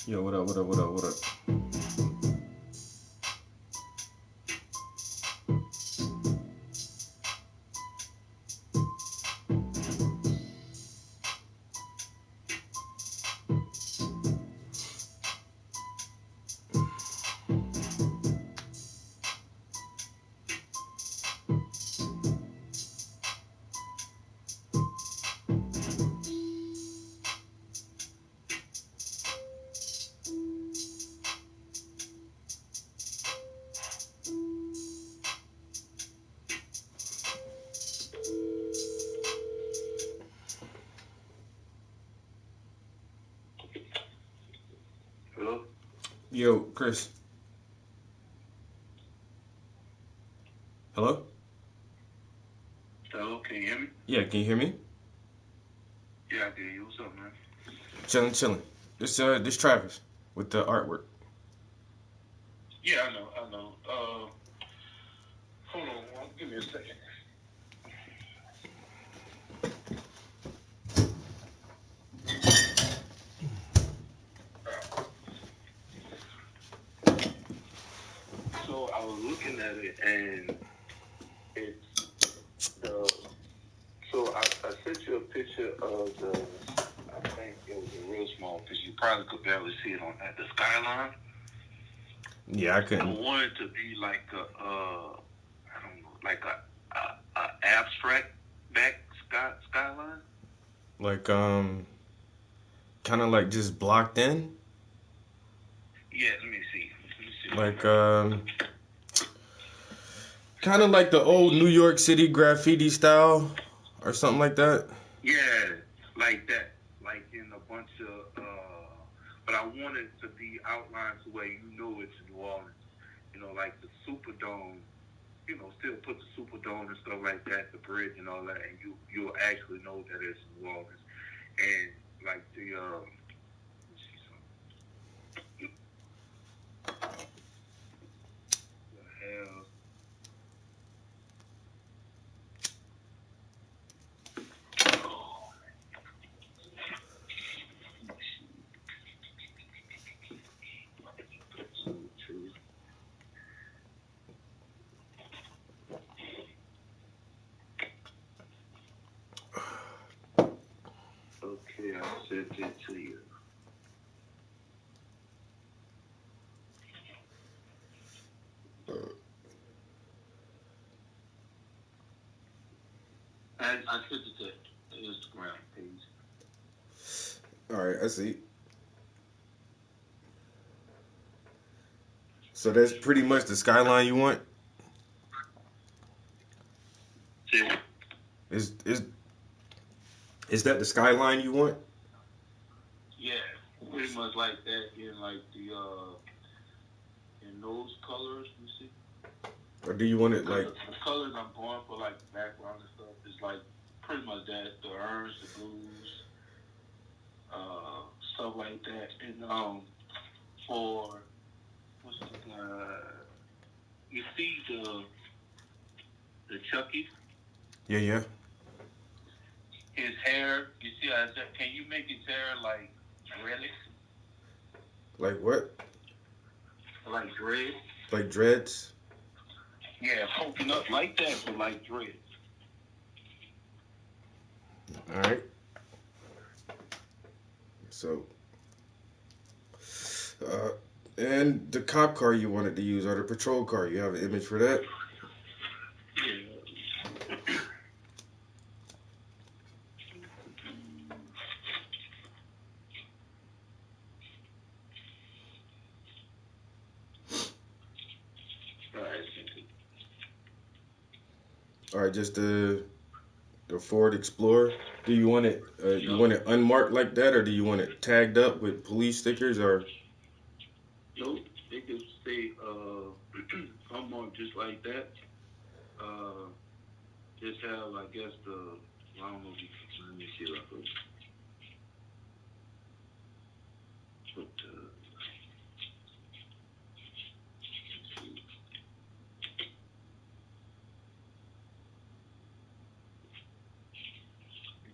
Yo, what up, what up, what up, what up? Hello? Yo, Chris. Hello? Hello, can you hear me? Yeah, can you hear me? Yeah, I can hear you. What's up, man? Chilling, chilling. This Travis with the artwork. Yeah, I know. Hold on, give me a second. So I was looking at it, and it's the. So I sent you a picture of the. I think it was a real small picture. You probably could barely see it on at the skyline. Yeah, I I couldn't. wanted to be like I don't know, like a abstract back skyline. Like, kind of like just blocked in. Yeah, let me see. Like, kind of like the old New York City graffiti style or something like that. Yeah, like that, like in a bunch of. But I want it to be outlined to where you know it's New Orleans. You know, like the Superdome. You know, still put the Superdome and stuff like that, the bridge and all that, and you'll actually know that it's New Orleans. And like let me see something. The hell. Oh, okay, I sent it to you. I sent it to the Instagram page. All right, I see. So that's pretty much the skyline you want. See? Is is that the skyline you want? Yeah, pretty much like that in like the in those colors. You see, Or do you want it because like the colors I'm going for, like the background and stuff, is like pretty much that the orange, the blues, stuff like that. And for what's the you see the Chucky, yeah, yeah. his hair. You see, can you make his hair like dreaded, Like what? like dread? Like dreads? Yeah, poking up like that, but like dread. All right. So, uh, and the cop car you wanted to use or the patrol car, you have an image for that? Yeah. All right. All right, just the Ford Explorer. Do you want it? You want it unmarked like that, or do you want it tagged up with police stickers? Or Nope, they could say unmarked just like that. Uh, just have, I guess, I don't know if you can, let me see if I could put it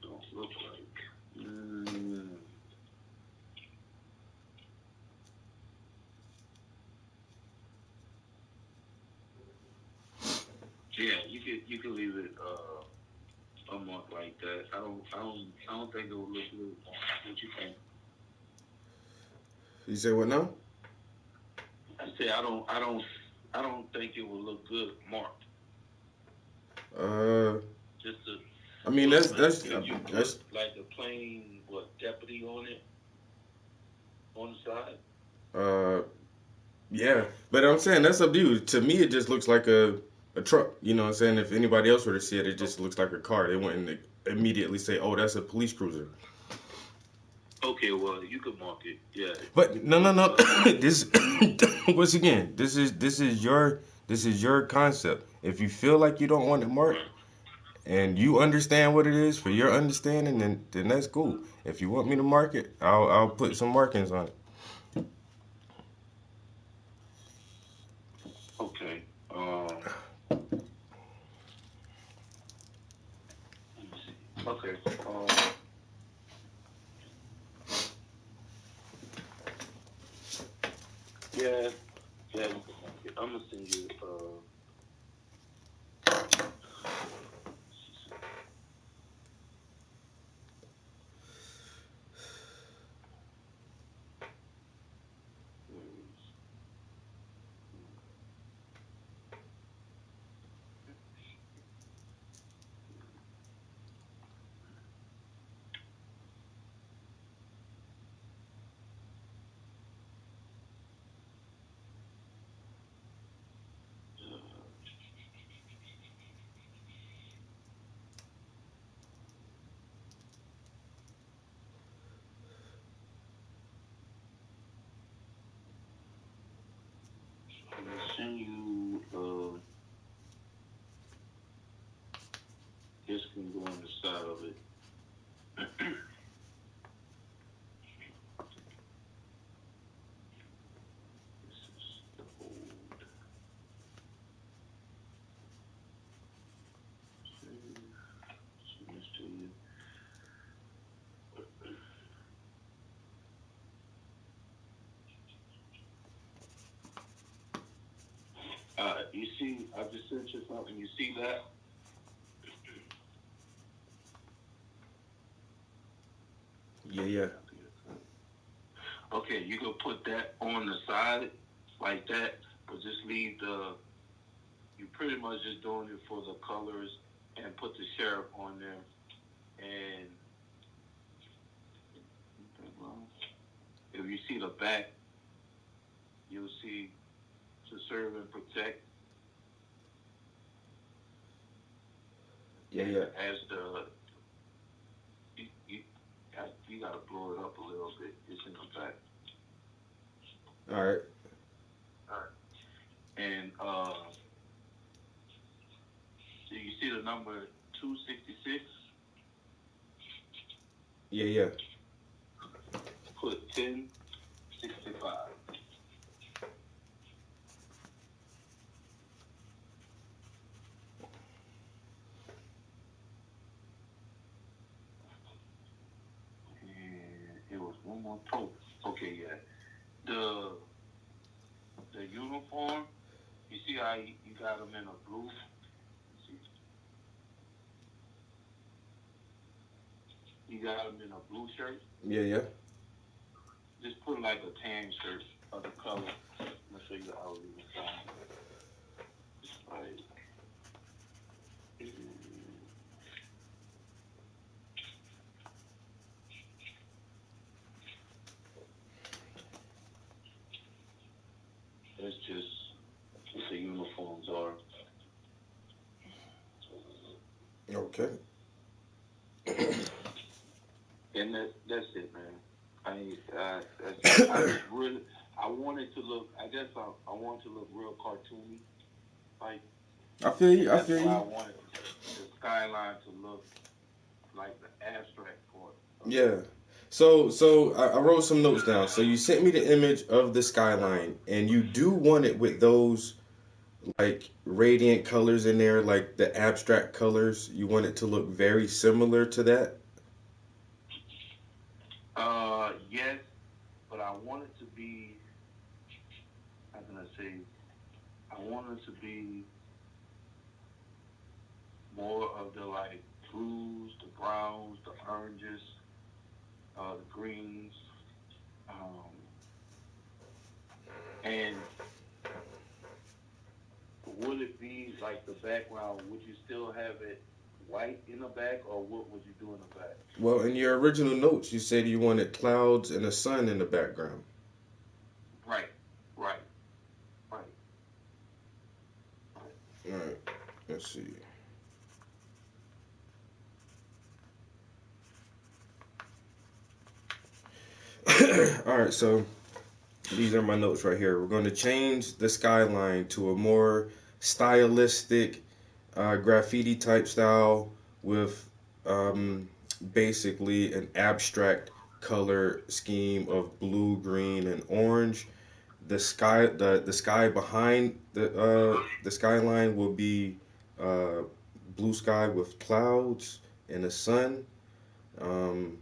don't look like. Yeah, you can leave it a month like that. I don't think it would look good. What you think? You say what now? I say I don't think it will look good marked. Uh, Just to I mean put that's if you put that's like a plain deputy on it on the side. uh yeah, but I'm saying that's up to you. To me, it just looks like a truck. You know what I'm saying? If anybody else were to see it, it Oh, just looks like a car. They wouldn't immediately say, "Oh, that's a police cruiser." okay, well you could mark it. Yeah, But no, no, put no. This once again, this is your concept. If you feel like you don't want it marked right. and you understand what it is for your understanding, then that's cool. If you want me to mark it, I'll put some markings on it. Okay. Let me see. Okay. Yeah, yeah, you can mark it. I'm gonna send you. I'm gonna send you. This can go on the side of it. This is the old. Send this to you. You see, I just sent you something. You see that? Yeah, yeah. Okay, you can put that on the side like that, but just leave the. You pretty much just doing it for the colors and put the sheriff on there. And well, if you see the back, you'll see to serve and protect. Yeah, And yeah. as the you gotta blow it up a little bit. It's in the back. All right. All right. And so you see the number 266. Yeah, yeah. Put 1065. And it was one more post. Okay, yeah. The the uniform. You see how you got them in a blue. See, you got them in a blue shirt. Yeah, yeah. Just put like a tan shirt of the color. I'm gonna show you how it is. It's like it's just what the uniforms are. Okay. And that's it, man. That's it. I want it to look. I guess I want it to look real cartoony, like, I feel and you. I that's feel why I you. wanted the skyline to look like the abstract part of it. Yeah. So I wrote some notes down. So you sent me the image of the skyline, and you do want it with those like radiant colors in there, like the abstract colors. You want it to look very similar to that. Yes, but I want it to be. How can I say? I want it to be more of the like blues, the browns, the oranges, the greens, um, and would it be like the background? Would you still have it white in the back, or what would you do in the back? Well, in your original notes, you said you wanted clouds and a sun in the background. Right, right, right, right. All right, let's see. All right, so these are my notes right here. We're going to change the skyline to a more stylistic graffiti type style with um, basically an abstract color scheme of blue, green, and orange. The sky behind the skyline will be uh, blue sky with clouds and the sun. Um,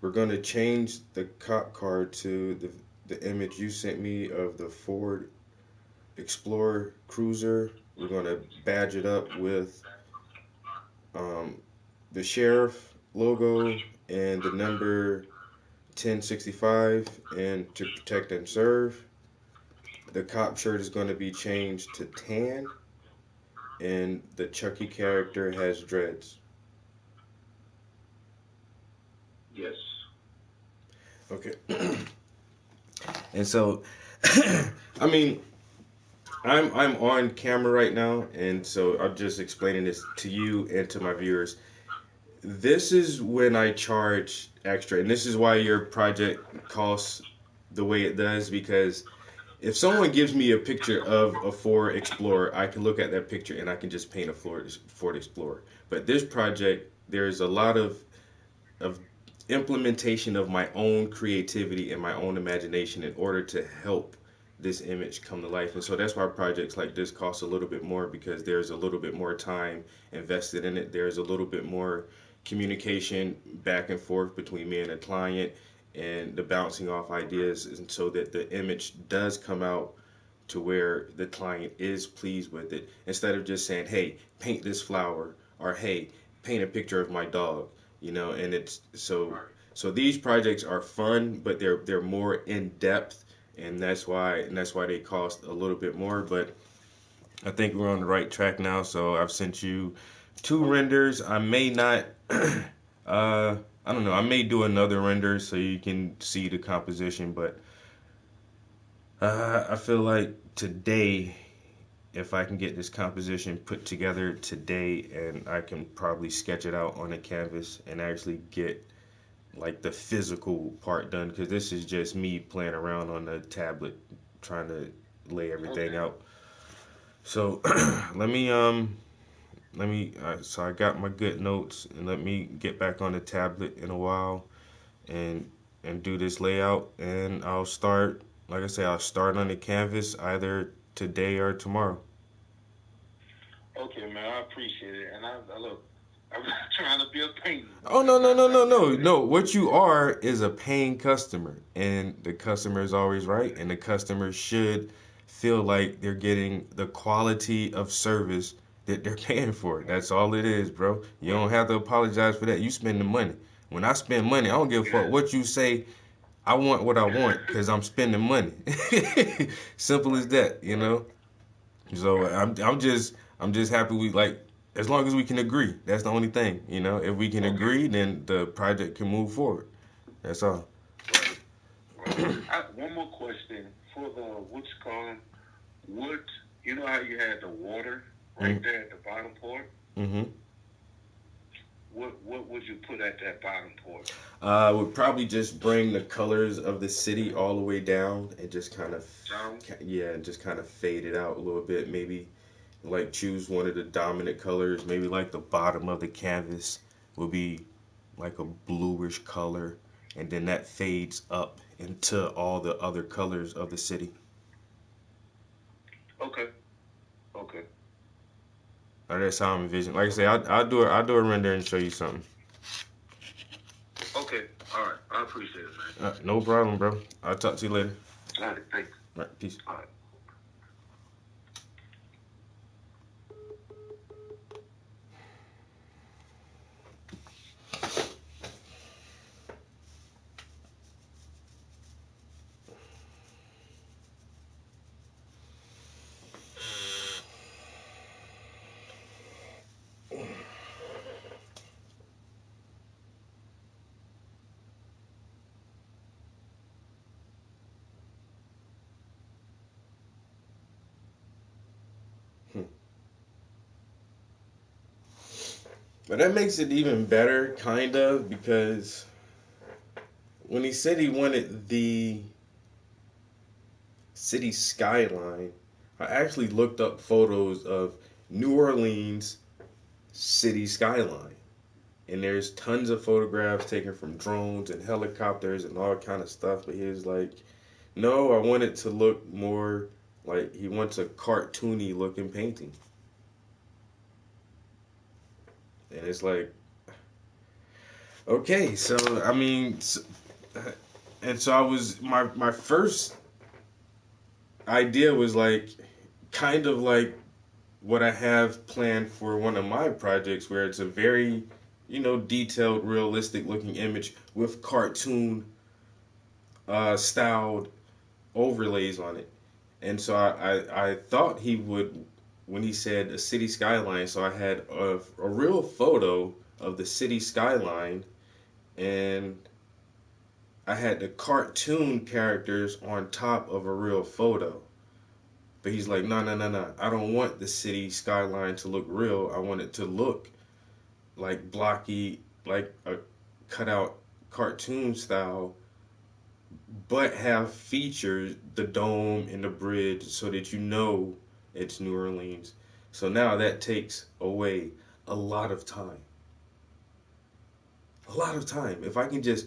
we're gonna change the cop car to the image you sent me of the Ford Explorer Cruiser. We're gonna badge it up with um, the sheriff logo and the number 1065 and to protect and serve. The cop shirt is going to be changed to tan, and the Chucky character has dreads. Yes. Okay. And so, I mean, I'm on camera right now, and so I'm just explaining this to you and to my viewers. This is when I charge extra, and this is why your project costs the way it does, because if someone gives me a picture of a Ford Explorer, I can look at that picture and I can just paint a Ford Explorer. But this project, there's a lot of implementation of my own creativity and my own imagination in order to help this image come to life. And so that's why projects like this cost a little bit more, because there's a little bit more time invested in it. There's a little bit more communication back and forth between me and the client and the bouncing off ideas, and so that the image does come out to where the client is pleased with it, instead of just saying, hey, paint this flower, or hey, paint a picture of my dog, and it's so these projects are fun, but they're more in depth, and that's why they cost a little bit more. But I think we're on the right track now. So I've sent you two renders. I may not I don't know, I may do another render so you can see the composition, but I feel like today, if I can get this composition put together today, and I can probably sketch it out on a canvas and actually get like the physical part done, because this is just me playing around on the tablet trying to lay everything out. So let me so I got my good notes, and let me get back on the tablet in a while and do this layout, and I'll start, like I say, I'll start on the canvas either today or tomorrow. Okay, man, I appreciate it. And I look, I'm not trying to be a pain. Oh, no, no, no, no, no, no. What you are is a paying customer, and the customer is always right, and the customer should feel like they're getting the quality of service that they're paying for. That's all it is, bro. You don't have to apologize for that. You spend the money. When I spend money, I don't give a fuck what you say. I want what I want because I'm spending money. Simple as that. So I'm just happy we, like, as long as we can agree. That's the only thing. If we can agree, then the project can move forward. That's all. One more question for the what's called what you know how you had the water right there at the bottom part. Mm-hmm. What would you put at that bottom part? I would probably just bring the colors of the city all the way down and just kind of, Down? yeah, and just kind of fade it out a little bit. Maybe like choose one of the dominant colors. Maybe like the bottom of the canvas will be like a bluish color, and then that fades up into all the other colors of the city. Okay. Okay. That's how I'm envisioning. Like I say, I'll do a render and show you something. Okay. All right. I appreciate it, man. No problem, bro. I'll talk to you later. All right. Thanks. All right, peace. All right. But that makes it even better, kind of, because when he said he wanted the city skyline, I actually looked up photos of New Orleans city skyline. And there's tons of photographs taken from drones and helicopters and all kind of stuff. But he was like, no, I want it to look more like he wants a cartoony looking painting. And it's like, okay, so I mean, and so I was my first idea was like kind of like what I have planned for one of my projects, where it's a very, detailed, realistic looking image with cartoon styled overlays on it. And so I thought he would, when he said a city skyline, so I had a real photo of the city skyline, and I had the cartoon characters on top of a real photo. But he's like, no, no, no, no. I don't want the city skyline to look real. I want it to look like blocky, like a cutout cartoon style, but have features the dome and the bridge so that you know it's New Orleans. So now that takes away a lot of time. A lot of time. If I can just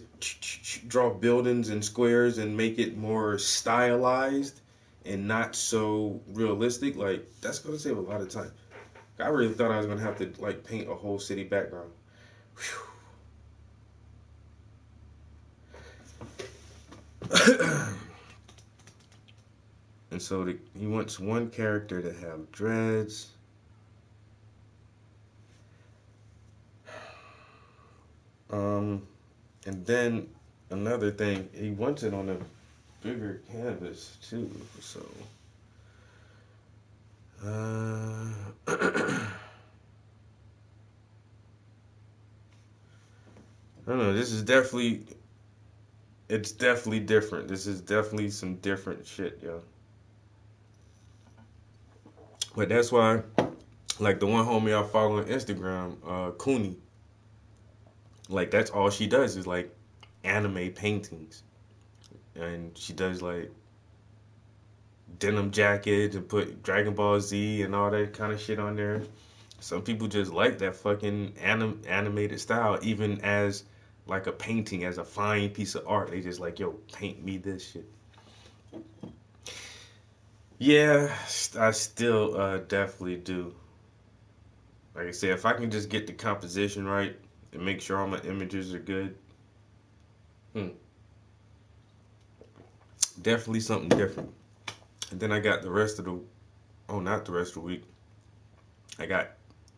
draw buildings and squares and make it more stylized and not so realistic, like that's gonna save a lot of time. I really thought I was gonna have to like paint a whole city background. And so he wants one character to have dreads. Um, and then another thing, he wants it on a bigger canvas too. So, I don't know. It's definitely different. This is definitely some different shit, yo. But that's why, like the one homie I follow on Instagram, Cooney, like that's all she does is like anime paintings, and she does like denim jackets and put Dragon Ball Z and all that kind of shit on there. Some people just like that fucking animated style, even as like a painting, as a fine piece of art. They just like, yo, paint me this shit. Yeah, I still definitely do. Like I said, if I can just get the composition right and make sure all my images are good, hmm, definitely something different. And then I got the rest of the, oh, not the rest of the week. I got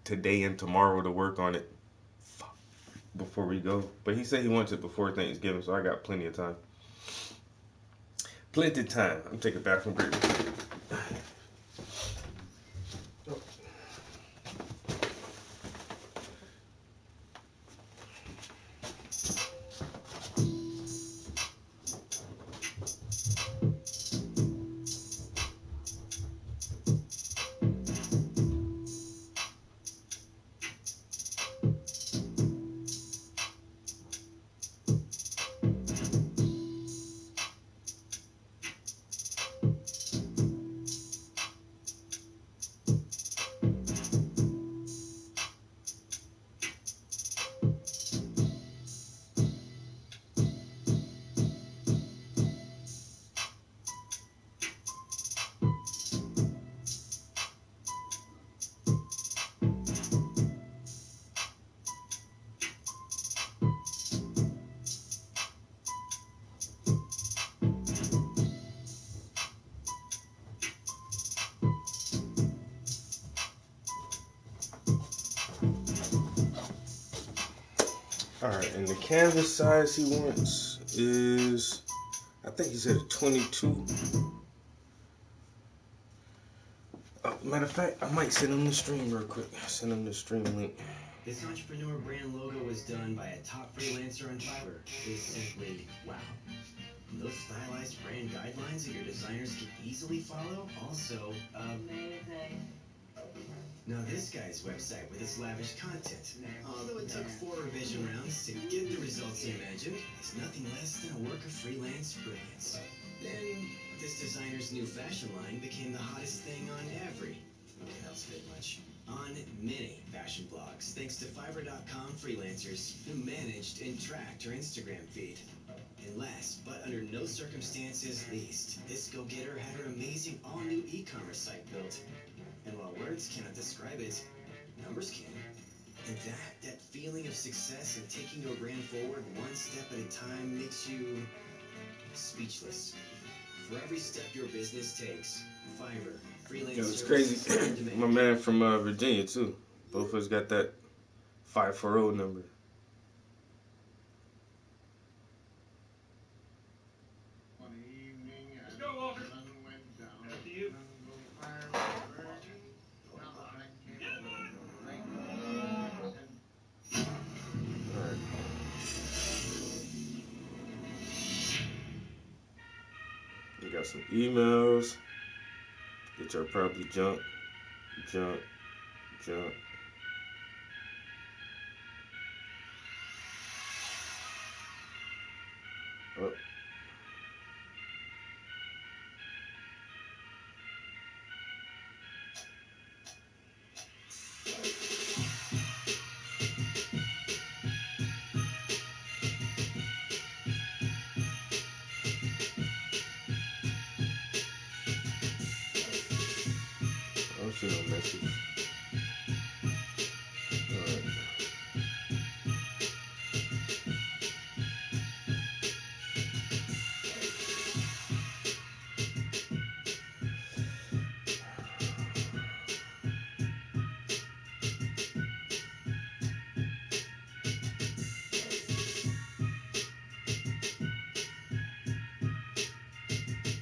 today and tomorrow to work on it before we go. But he said he wants it before Thanksgiving, so I got plenty of time. Plenty of time. I'm taking a bathroom break. All right, and the canvas size he wants is, I think he said a 22. Matter of fact, I might send him the stream real quick. Send him the stream link. This entrepreneur brand logo was done by a top freelancer on Fiverr. Is simply wow. Those stylized brand guidelines that your designers can easily follow. Also, amazing. Now this guy's website with its lavish content, although it took 4 revision rounds to get the results he imagined, is nothing less than a work of freelance brilliance. Then this designer's new fashion line became the hottest thing on every, okay, that was a bit much, on many fashion blogs, thanks to Fiverr.com freelancers who managed and tracked her Instagram feed. And last, but under no circumstances least, this go-getter had her amazing all-new e-commerce site built. And while words cannot describe it, numbers can. And that feeling of success and taking your brand forward one step at a time makes you speechless. For every step your business takes, Fiverr, freelance Yo, it's services on crazy. demand. My man from Virginia too. Both of us got that 540 number. One evening, Let's go, Walter. sun went down. After you. Alright. We got some emails, which are probably junk. Oh. I don't see no message. Alright.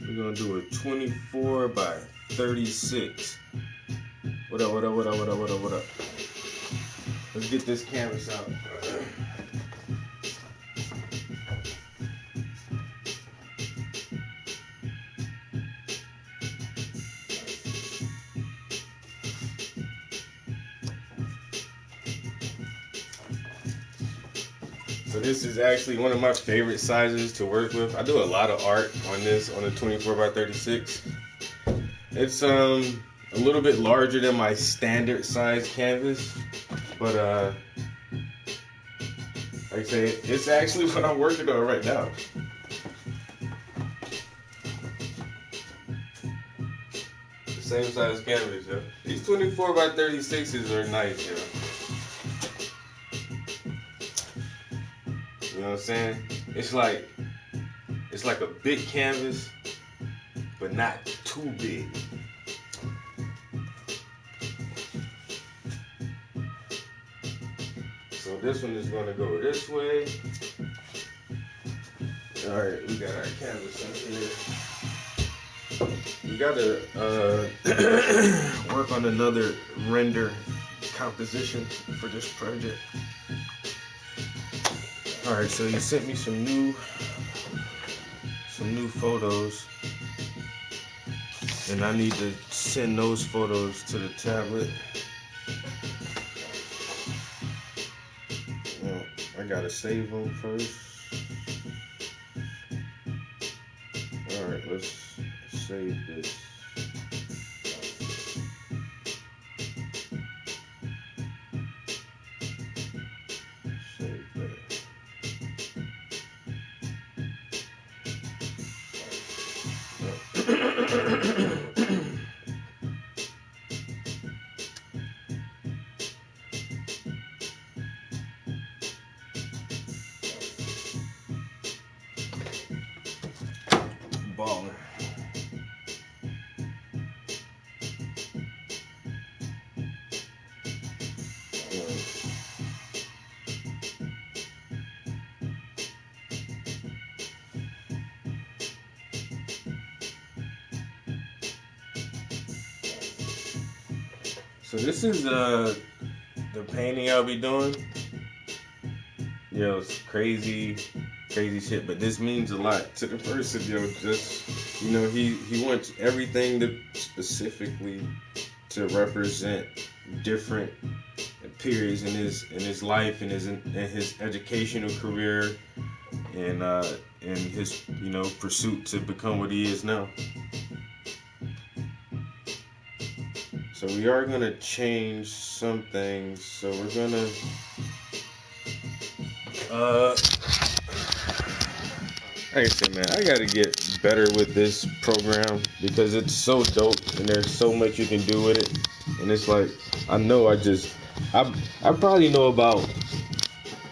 We're gonna do a 24 by 36. What up? Let's get this canvas out. So this is actually one of my favorite sizes to work with. I do a lot of art on this, on a 24 by 36. It's a little bit larger than my standard size canvas, but like I say, it's actually what I'm working on right now. The same size canvas, yo. These 24 by 36s are nice, yo. You know what I'm saying? It's like a big canvas, but not too big. So this one is gonna go this way. All right, we got our canvas in here. We gotta work on another render composition for this project. All right, so you sent me some new photos, and I need to send those photos to the tablet. Well, I gotta save them first. All right, let's save this. Save that. Baller. So this is the painting I'll be doing. Yo, it's crazy shit, but this means a lot to the person, yo. Just, you know, he wants everything to specifically to represent different periods in his life and his educational career and his pursuit to become what he is now. So we are gonna change some things. So we're gonna like I said, man, I gotta get better with this program because it's so dope and there's so much you can do with it. And it's like I probably know about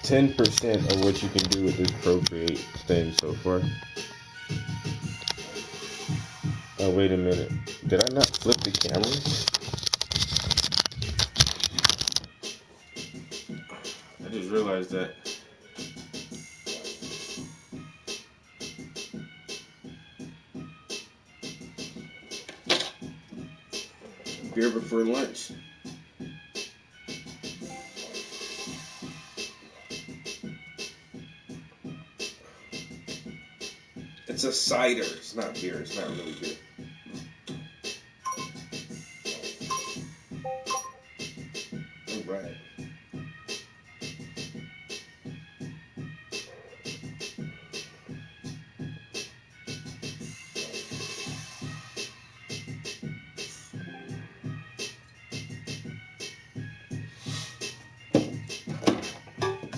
10% of what you can do with this Procreate thing so far. Oh, wait a minute. Did I not flip the camera? I just realized that. Beer before lunch. It's a cider. It's not beer. It's not really beer. All right.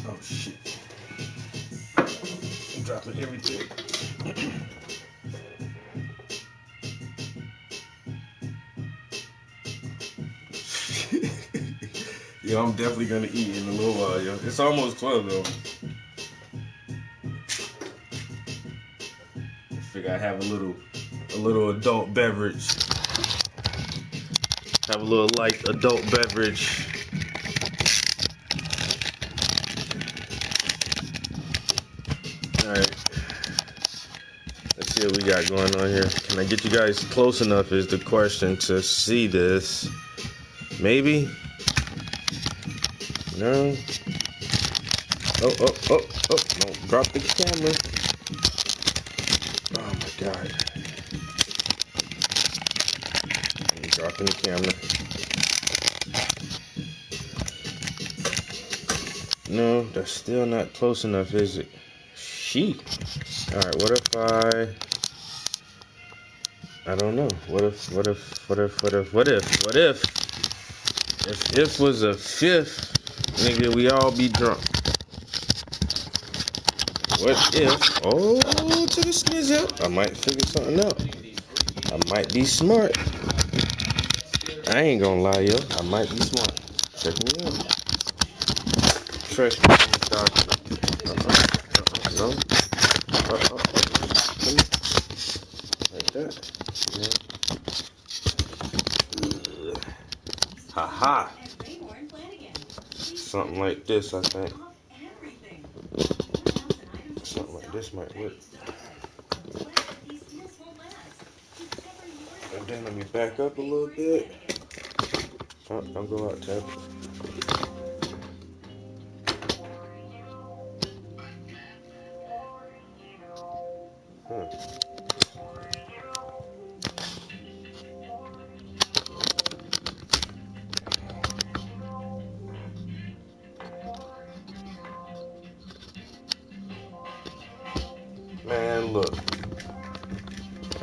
Oh shit. I'm dropping everything. Yo, I'm definitely gonna eat in a little while, yo. It's almost 12 though. I figure I have a little adult beverage. Have a little light adult beverage. Alright. Let's see what we got going on here. Can I get you guys close enough is the question to see this. Maybe? No? Oh, don't drop the camera. Oh my god. I'm dropping the camera. No, that's still not close enough, is it? Sheet. Alright, what if I don't know. What if if was a fifth, nigga, we all be drunk. What if, to the snizzle, I might figure something out. I might be smart. I ain't gonna lie, yo. I might be smart. Check me out. Trust me, doctor. No. Like that. Yeah. Ha. Something like this, I think. Something like this might work. And then let me back up a little bit. Oh, I'll go out, Tab. Man, look.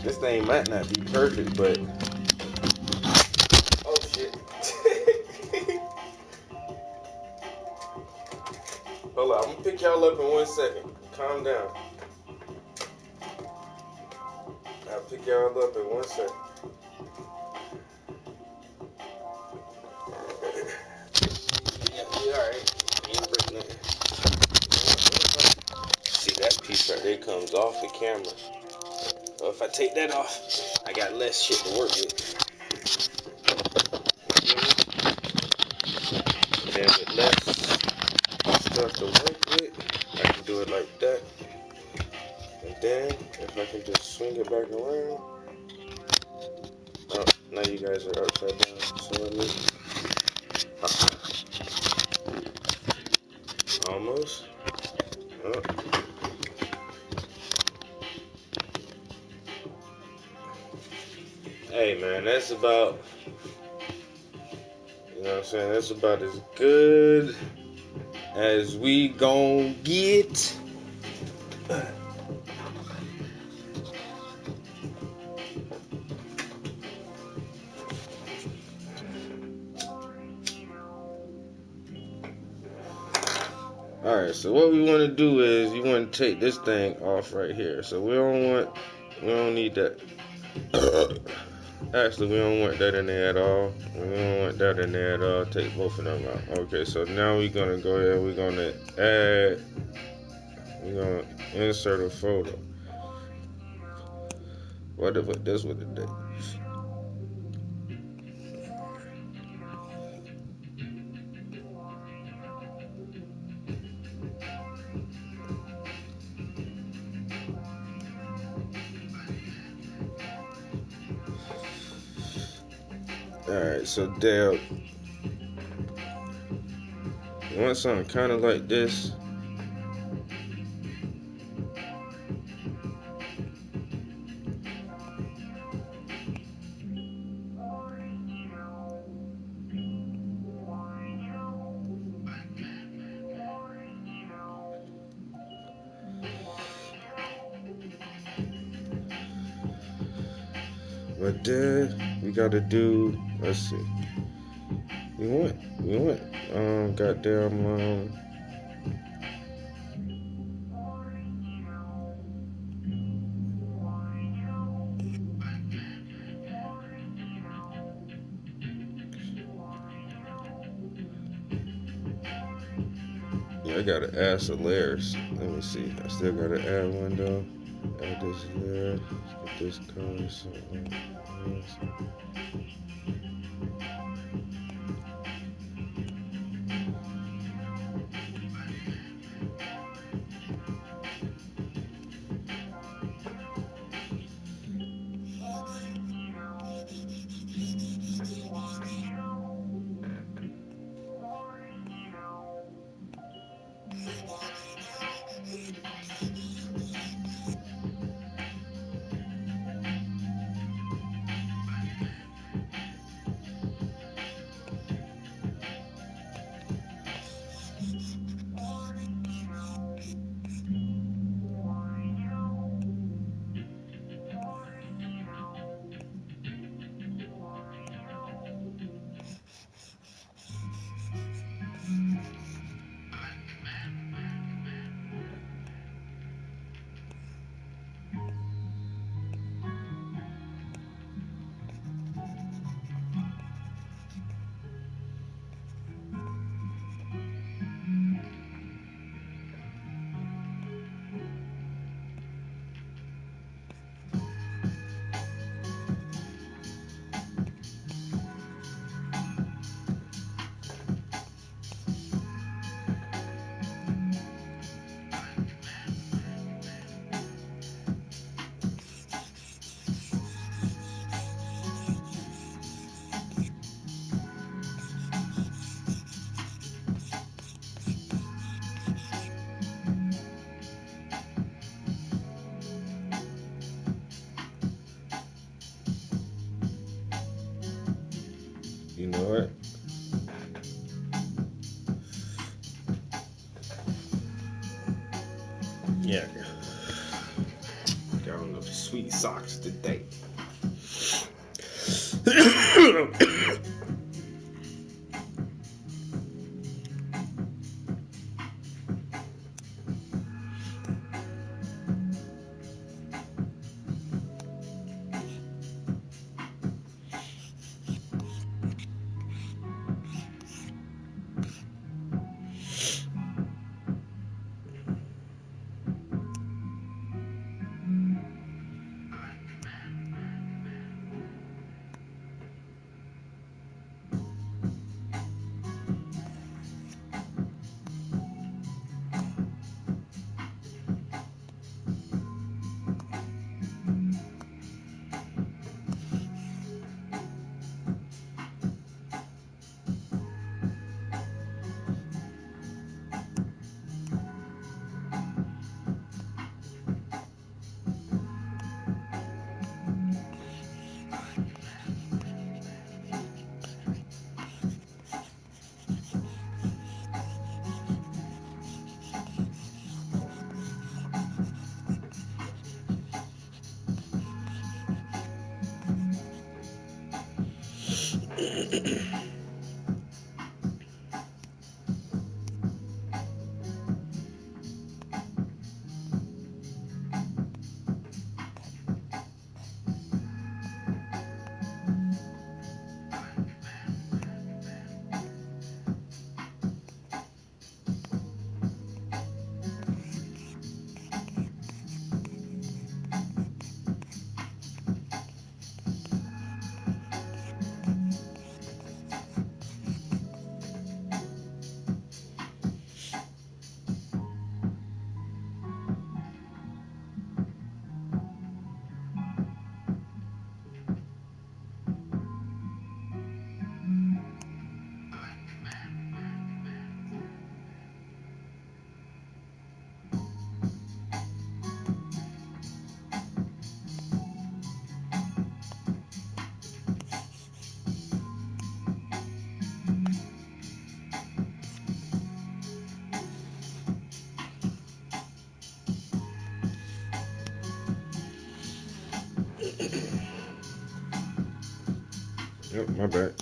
This thing might not be perfect, but... Oh, shit. Hold on, I'm gonna pick y'all up in 1 second. Calm down. I'll pick y'all up in 1 second. Alright. Ain't break nothing. See, that piece right there comes off the camera. So if I take that off, I got less shit to work with. Then with less stuff to work with, I can do it like that. And then, if I can just swing it back around. Oh, now you guys are upside down. So let me... Almost. Oh. Hey man, that's about, know what I'm saying? That's about as good as we gon' get. Alright, so what we want to do is you want to take this thing off right here. So we don't need that. Actually, we don't want that in there at all. We don't want that in there at all. Take both of them out. Okay, so now we're gonna go ahead. We're gonna add. We're gonna insert a photo. What if this was the day? Alright, so Dale, you want something kind of like this? But then we gotta do. Let's see. We want. Goddamn. Yeah, I gotta add some layers. Let me see. I still gotta add one though. Add this layer. Let's get this color. Something like this. You know what? Yeah. Got on the sweet socks today. Yep, my bad.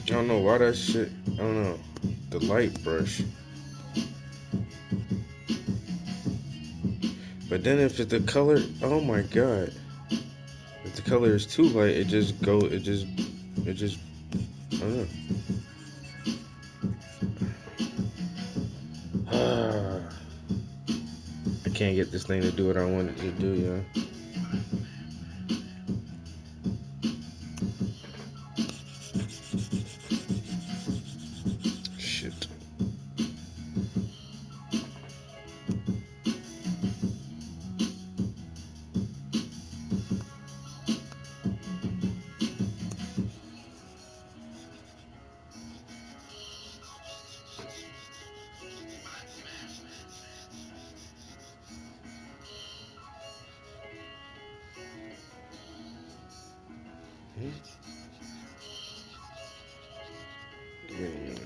I don't know why that shit. I don't know. The light brush. But then if it's the color, oh my god. If the color is too light, it just Mm. I can't get this thing to do what I want it to do, yeah. Shit. Wait a minute.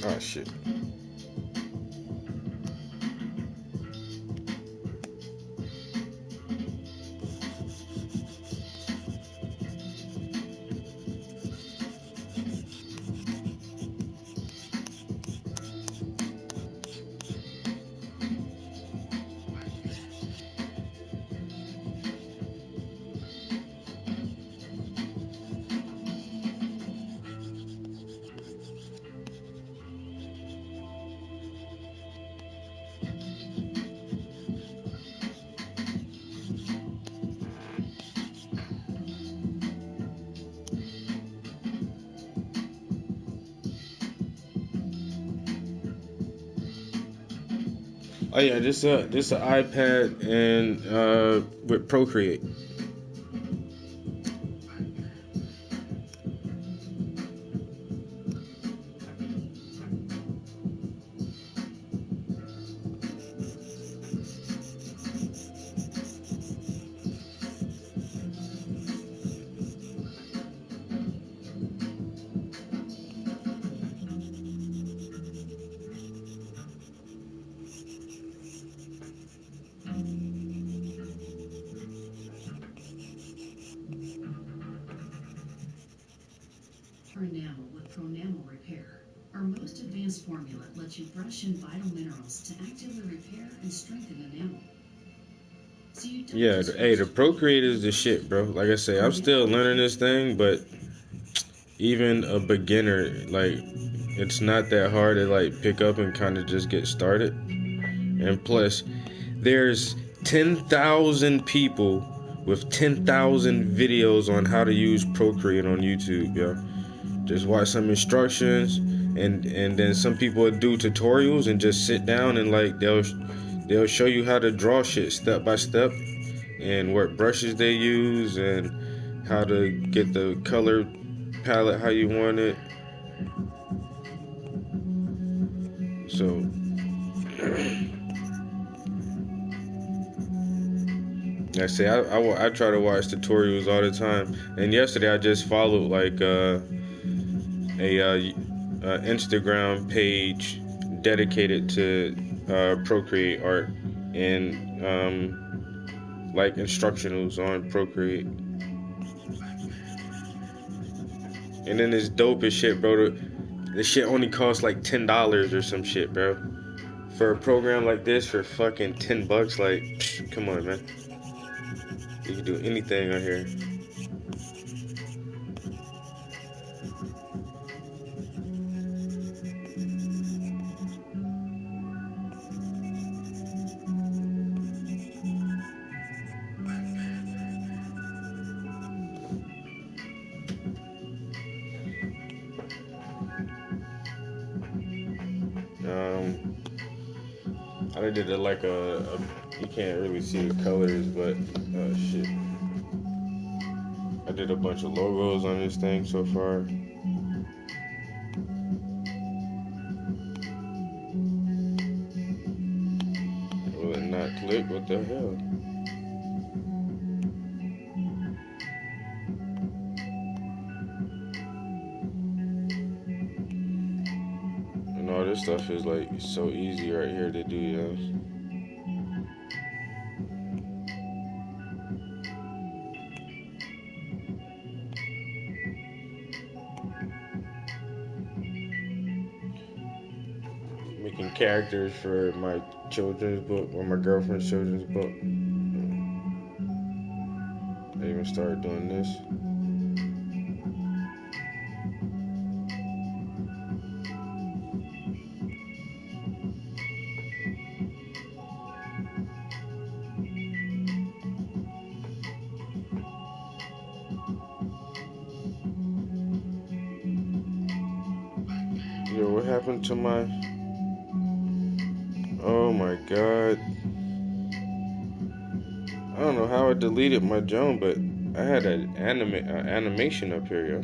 Oh shit. Oh yeah, this a iPad and with Procreate. Enamel with Pronamel Repair. Our most advanced formula lets you brush in vital minerals to actively repair and strengthen enamel. So you don't Yeah, just hey, the wash Procreate is the shit, bro. Like I say, I'm still learning this thing, but even a beginner, like, it's not that hard to like pick up and kind of just get started. And plus, there's 10,000 people with 10,000 videos on how to use Procreate on YouTube, yo. Just watch some instructions, and then some people do tutorials and just sit down and like they'll show you how to draw shit step by step and what brushes they use and how to get the color palette how you want it. So I say I try to watch tutorials all the time. And yesterday I just followed like a Instagram page dedicated to Procreate art and like instructionals on Procreate. And then it's dope as shit, bro. This shit only costs like $10 or some shit, bro. For a program like this, for fucking $10, like, psh, come on, man. You can do anything on here. I did it like you can't really see the colors, but shit. I did a bunch of logos on this thing so far. Will it not click? What the hell? And all this stuff is like so easy right here to do, yo. Making characters for my children's book or my girlfriend's children's book. I even started doing this. Yo, what happened to my... Oh my god. I don't know how I deleted my Joan, but I had an animation up here, yo.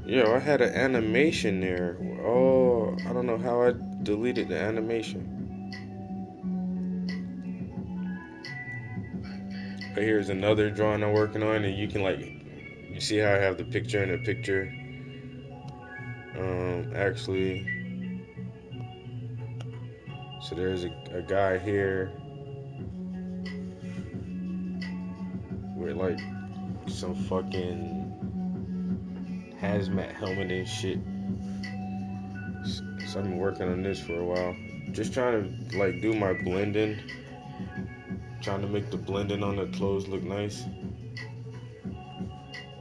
Yo, I had an animation there. Oh, I don't know how I deleted the animation. But here's another drawing I'm working on, and you can like, you see how I have the picture in the picture. Actually, so there's a guy here with like some fucking hazmat helmet and shit. So I've been working on this for a while. Just trying to like do my blending. Trying to make the blending on the clothes look nice.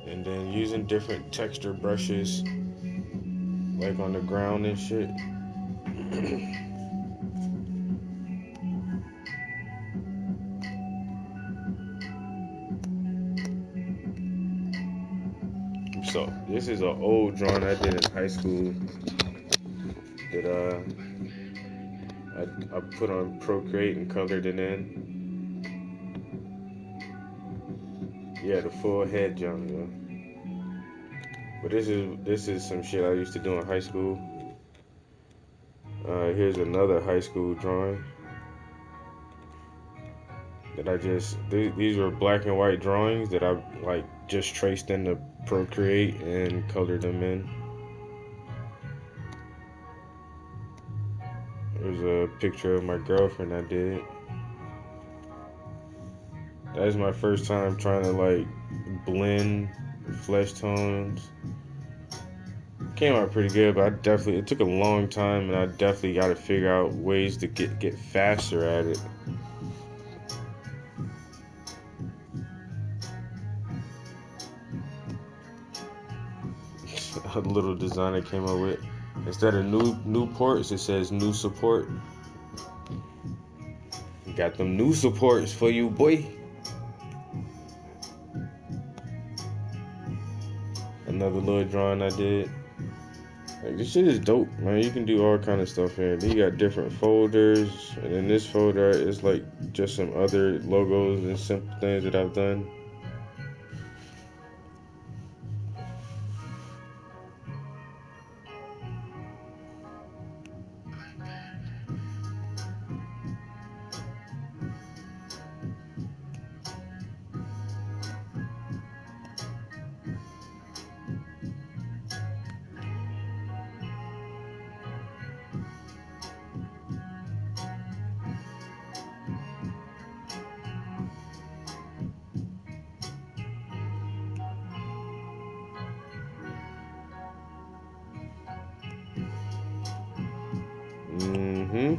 And then using different texture brushes, like on the ground and shit. So this is an old drawing I did in high school that I put on Procreate and colored it in. Yeah, the full head jump, yeah. But this is some shit I used to do in high school. Here's another high school drawing that I just these were black and white drawings that I like just traced into Procreate and colored them in. There's a picture of my girlfriend I did. That was my first time trying to like blend flesh tones. Came out pretty good, but it took a long time, and I definitely got to figure out ways to get faster at it. A little design I came up with. Instead of new ports, it says new support. Got them new supports for you, boy. Another little drawing I did. Like, this shit is dope, man. You can do all kind of stuff here. You got different folders, and in this folder is like just some other logos and simple things that I've done. Mm-hmm.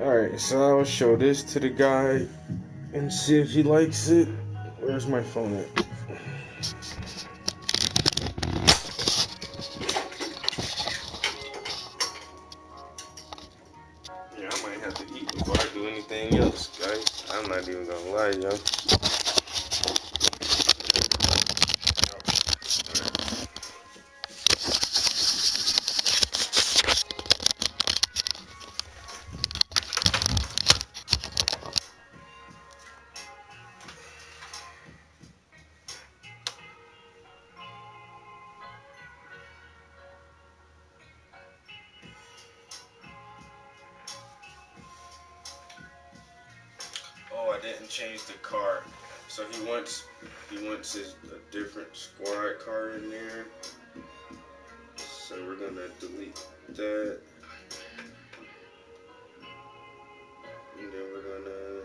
Alright, so I'll show this to the guy and see if he likes it. Where's my phone at? Yeah, I might have to eat before I do anything else, guys. I'm not even gonna lie, y'all. Oh, I didn't change the car. So he wants a different squad car in there. So we're gonna delete that. And then we're gonna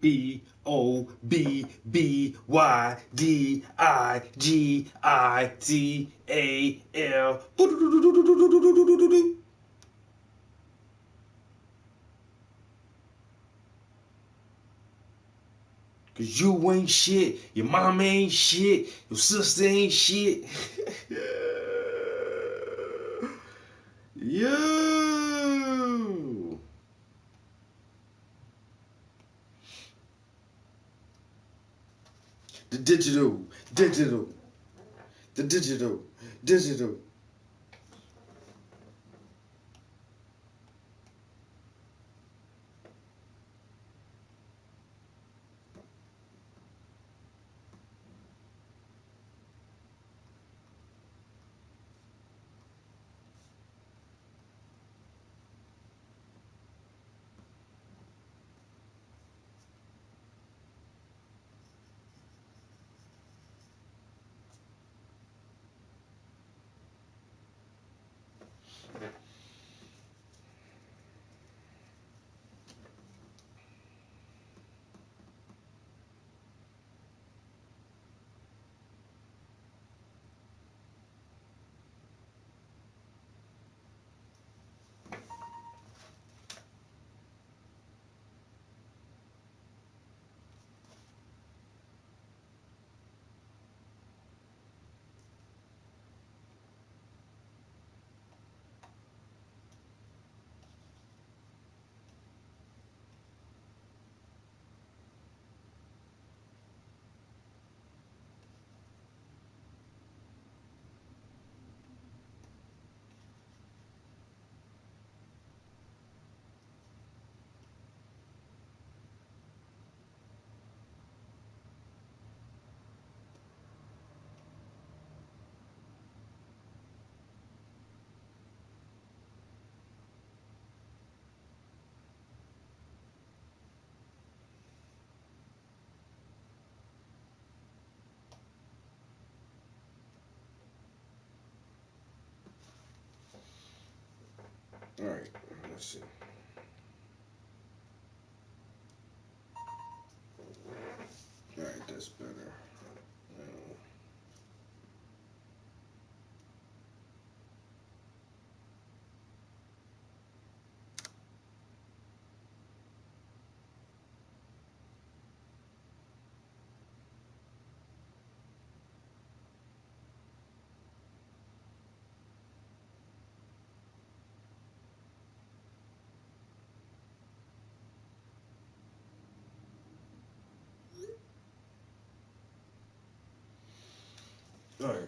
BOBBYDIGITAL. Cause you ain't shit, your mama ain't shit, your sister ain't shit. Yo. The digital. The digital. All right, let's see. All right, that's better. All right.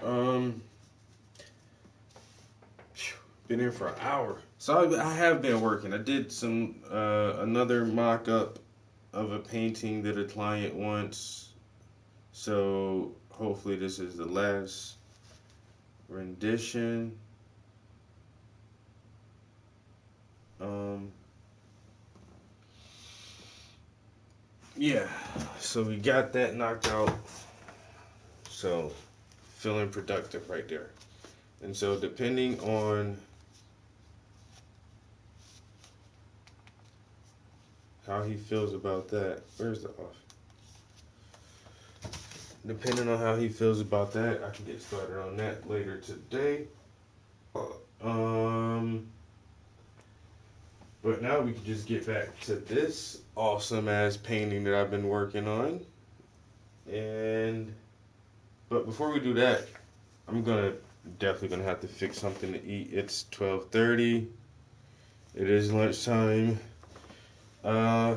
Um, been here for an hour. So I have been working. I did some another mock-up of a painting that a client wants. So hopefully this is the last rendition. Um, yeah. So we got that knocked out. So feeling productive right there. And so depending on how he feels about that, where's the off? Depending on how he feels about that, I can get started on that later today. Um, but now we can just get back to this awesome ass painting that I've been working on. And but before we do that, I'm definitely gonna have to fix something to eat. It's 12:30. It is lunchtime. Uh,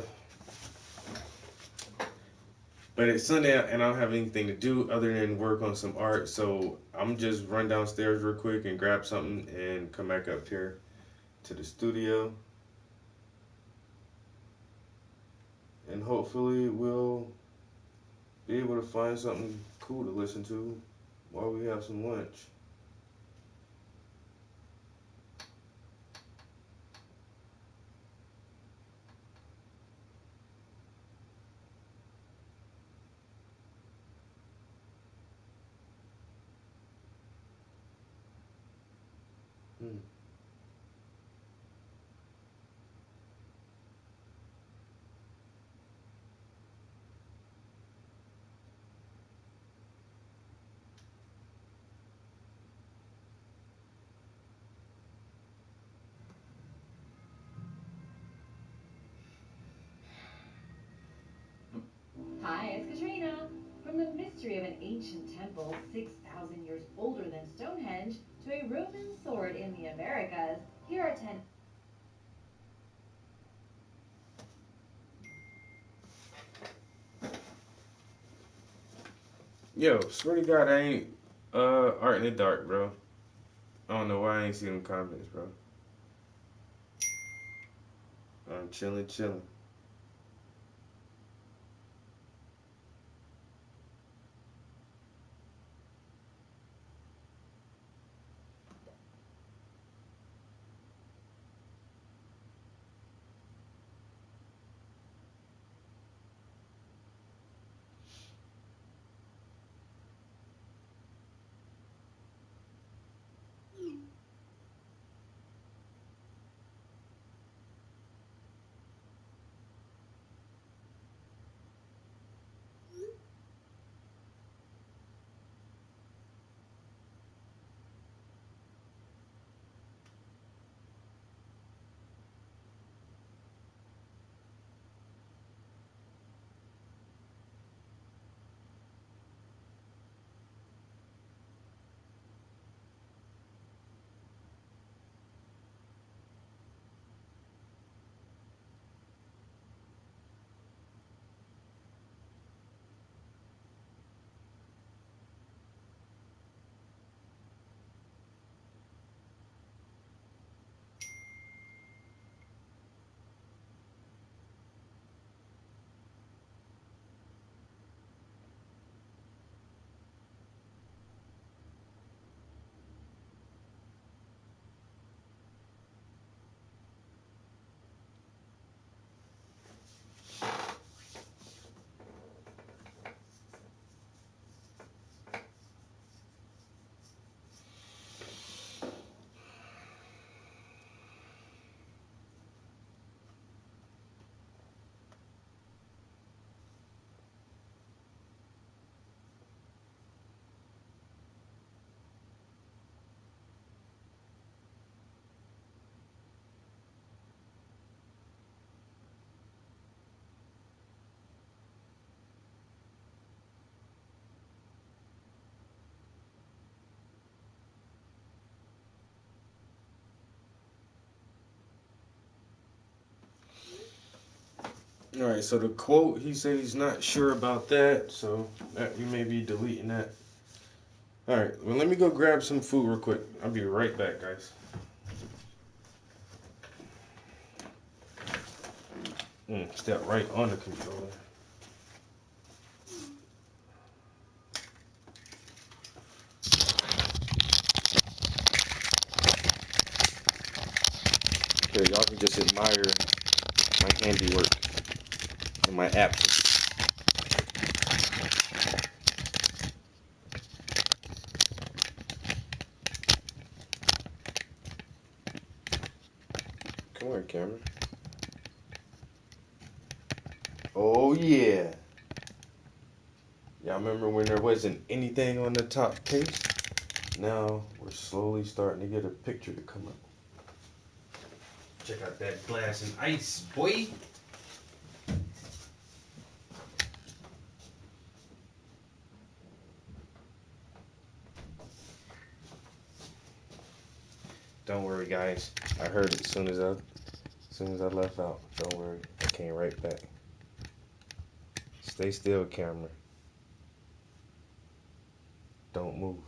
but it's Sunday and I don't have anything to do other than work on some art. So I'm just run downstairs real quick and grab something and come back up here to the studio. And hopefully we'll be able to find something cool to listen to while we have some lunch. Hmm. Hi, it's Katrina. From the mystery of an ancient temple 6,000 years older than Stonehenge to a Roman sword in the Americas, here are 10. Yo, swear to God, I ain't art in the dark, bro. I don't know why I ain't see them comments, bro. I'm chilling, chilling. All right, so the quote, he said he's not sure about that, so that we may be deleting that. All right, well, let me go grab some food real quick. I'll be right back, guys. Step right on the controller. Okay, y'all can just admire my handiwork and my absence. Come on, camera. Oh, yeah. Y'all remember when there wasn't anything on the top case? Now we're slowly starting to get a picture to come up. Check out that glass and ice, boy. Don't worry, guys. I heard it as soon as I left out. Don't worry. I came right back. Stay still, camera. Don't move.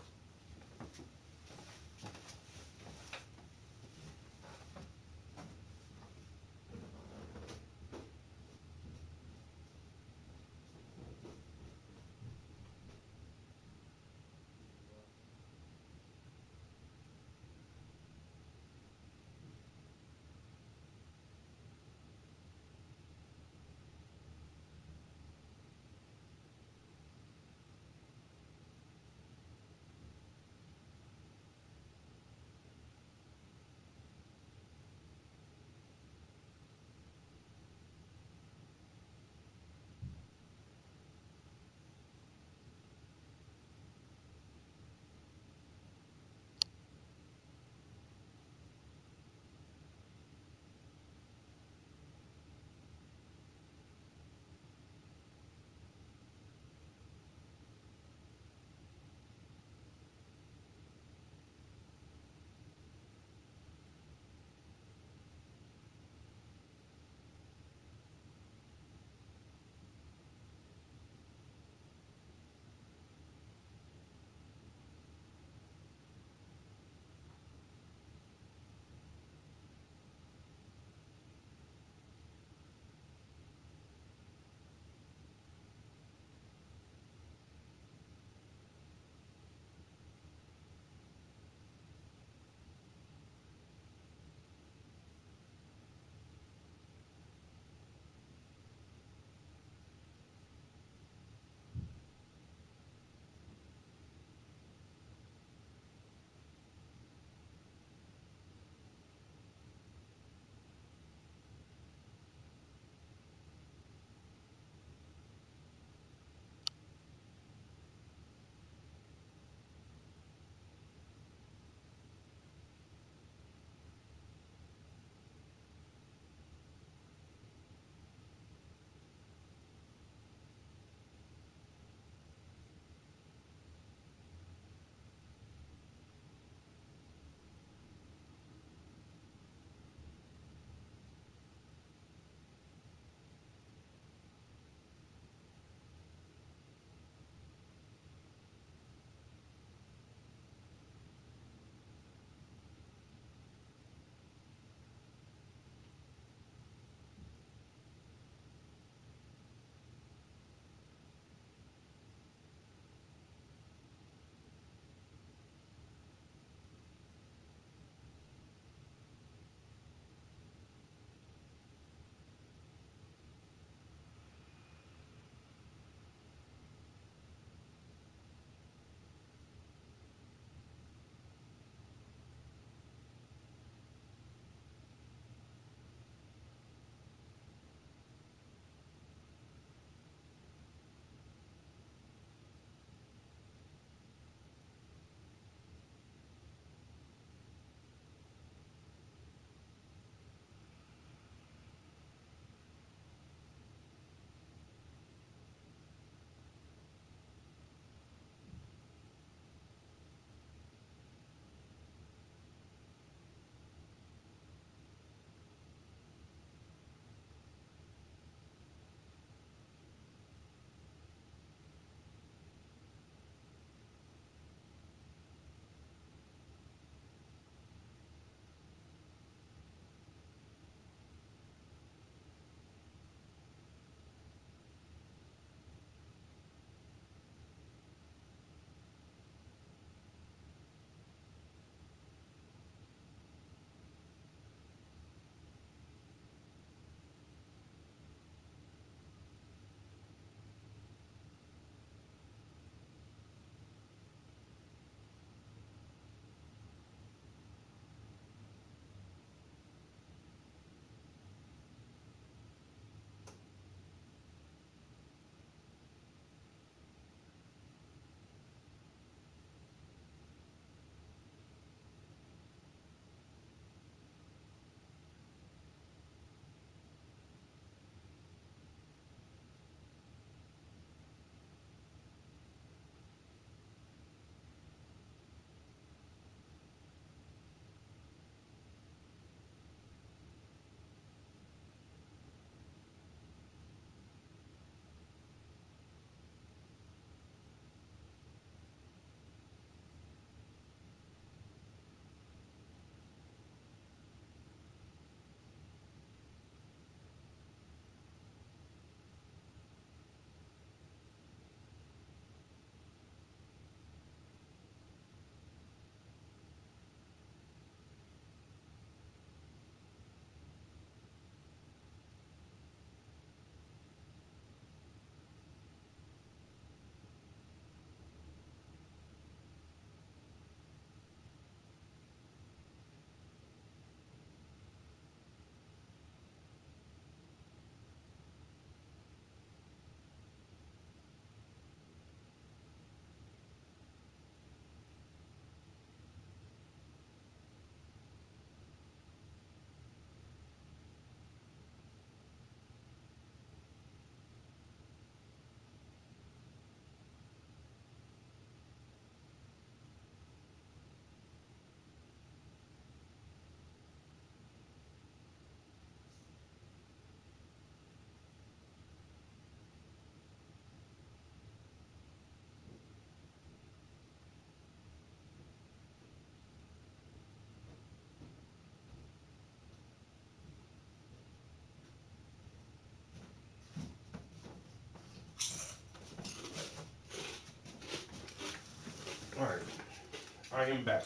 I am back.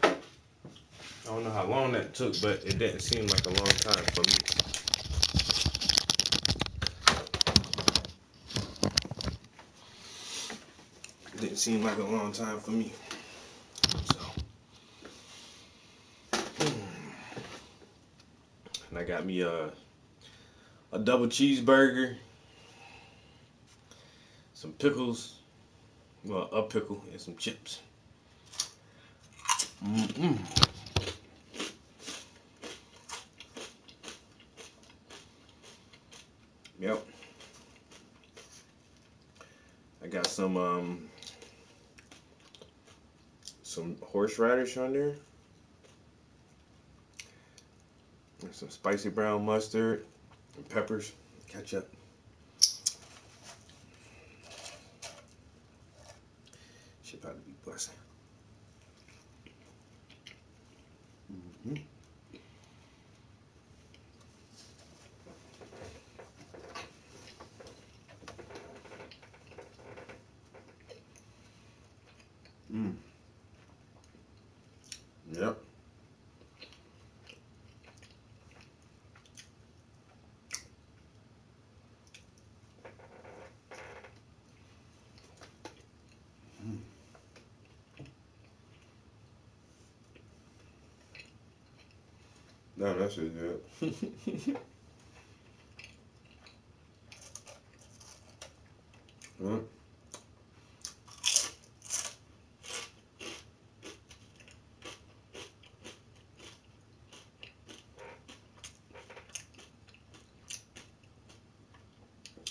I don't know how long that took, but it didn't seem like a long time for me. It didn't seem like a long time for me. So, and I got me a double cheeseburger, some pickles, well, a pickle, and some chips. Mm-mm. Yep. I got some horseradish on there. And some spicy brown mustard and peppers, ketchup. Should probably be blessing. Mm-hmm. Mm. Yep. Mm. No, that shit good. Well,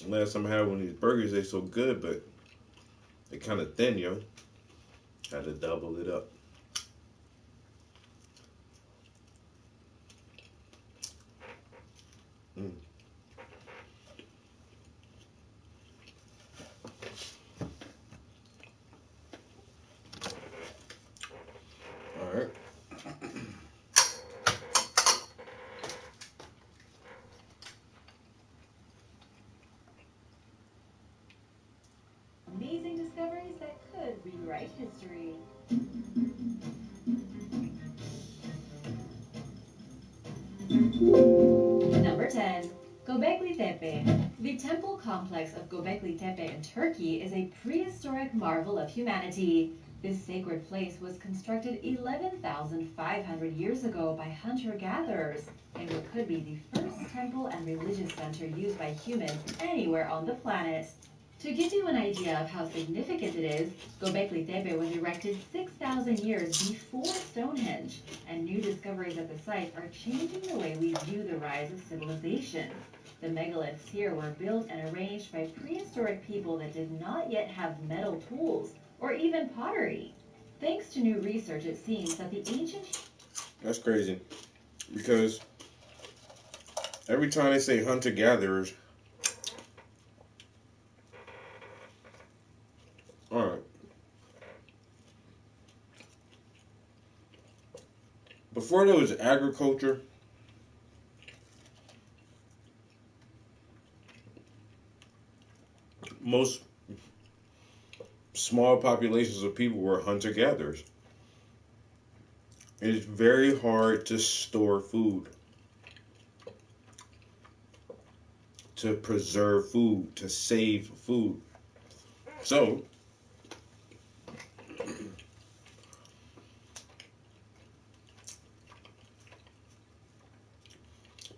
last time I had one of these burgers, they so good, but they kind of thin, yo. Had to double it up. Mm. All right. Amazing discoveries that could rewrite history. Number 10. Göbekli Tepe. The temple complex of Göbekli Tepe in Turkey is a prehistoric marvel of humanity. This sacred place was constructed 11,500 years ago by hunter-gatherers in what could be the first temple and religious center used by humans anywhere on the planet. To give you an idea of how significant it is, Göbekli Tepe was erected 6,000 years before Stonehenge, and new discoveries at the site are changing the way we view the rise of civilization. The megaliths here were built and arranged by prehistoric people that did not yet have metal tools or even pottery. Thanks to new research, it seems that the ancient... That's crazy. Because every time they say hunter-gatherers, all right. Before there was agriculture, most small populations of people were hunter-gatherers. It is very hard to store food, to preserve food, to save food. So,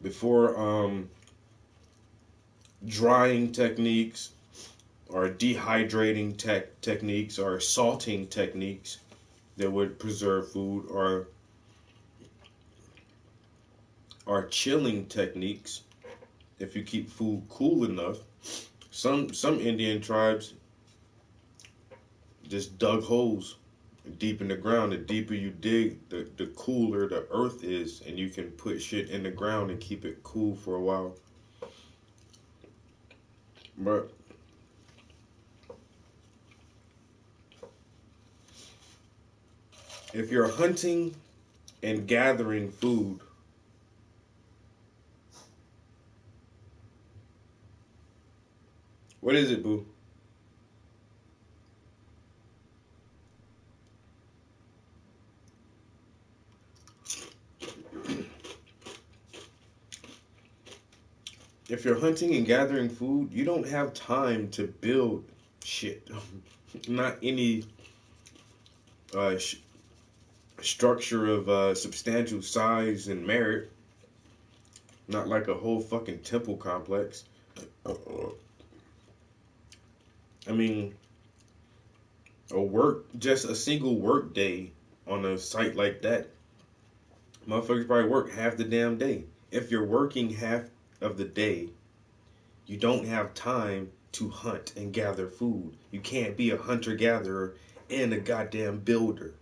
before drying techniques or dehydrating techniques or salting techniques that would preserve food or chilling techniques, if you keep food cool enough, some Indian tribes just dug holes deep in the ground. The deeper you dig, the cooler the earth is, and you can put shit in the ground and keep it cool for a while. But if you're hunting and gathering food, what is it, boo? if you're hunting and gathering food, you don't have time to build shit. Not any uh, sh- structure of substantial size and merit. Not like a whole fucking temple complex. Uh, I mean, just a single work day on a site like that, motherfuckers probably work half the damn day. If you're working half of the day, you don't have time to hunt and gather food. You can't be a hunter-gatherer and a goddamn builder.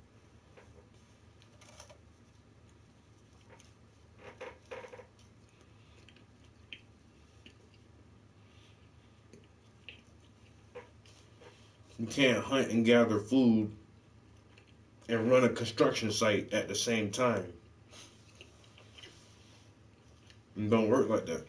You can't hunt and gather food and run a construction site at the same time. It don't work like that.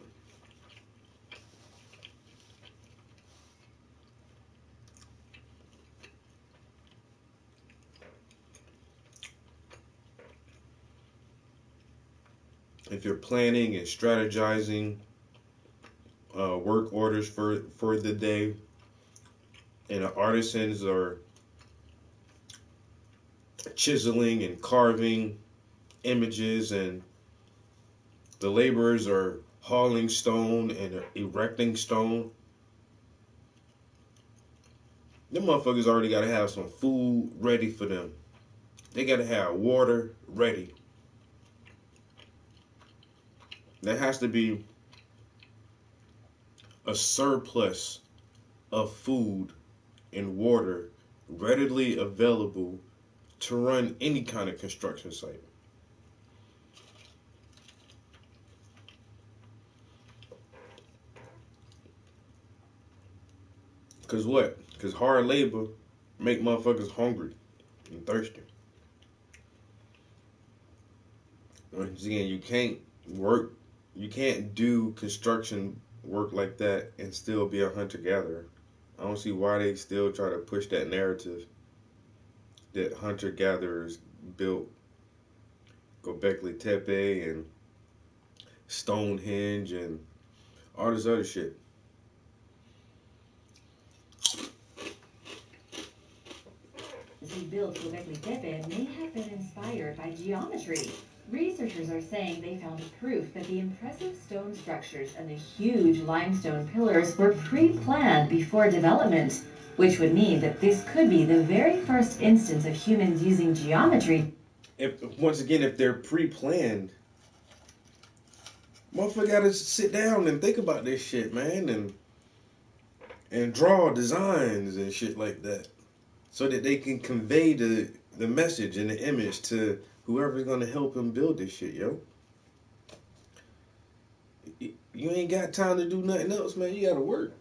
If you're planning and strategizing work orders for the day, and the artisans are chiseling and carving images, and the laborers are hauling stone and erecting stone, them motherfuckers already gotta have some food ready for them. They gotta have water ready. There has to be a surplus of food and water readily available to run any kind of construction site. Cause what? Cause hard labor make motherfuckers hungry and thirsty. Once again, you can't do construction work like that and still be a hunter-gatherer. I don't see why they still try to push that narrative that hunter-gatherers built Göbekli Tepe and Stonehenge and all this other shit. Who built Göbekli Tepe may have been inspired by geometry. Researchers are saying they found proof that the impressive stone structures and the huge limestone pillars were pre-planned before development, which would mean that this could be the very first instance of humans using geometry. If they're pre-planned, motherfucker gotta sit down and think about this shit, man, and draw designs and shit like that, so that they can convey the message and the image to whoever's gonna help him build this shit, yo. You ain't got time to do nothing else, man. You gotta work.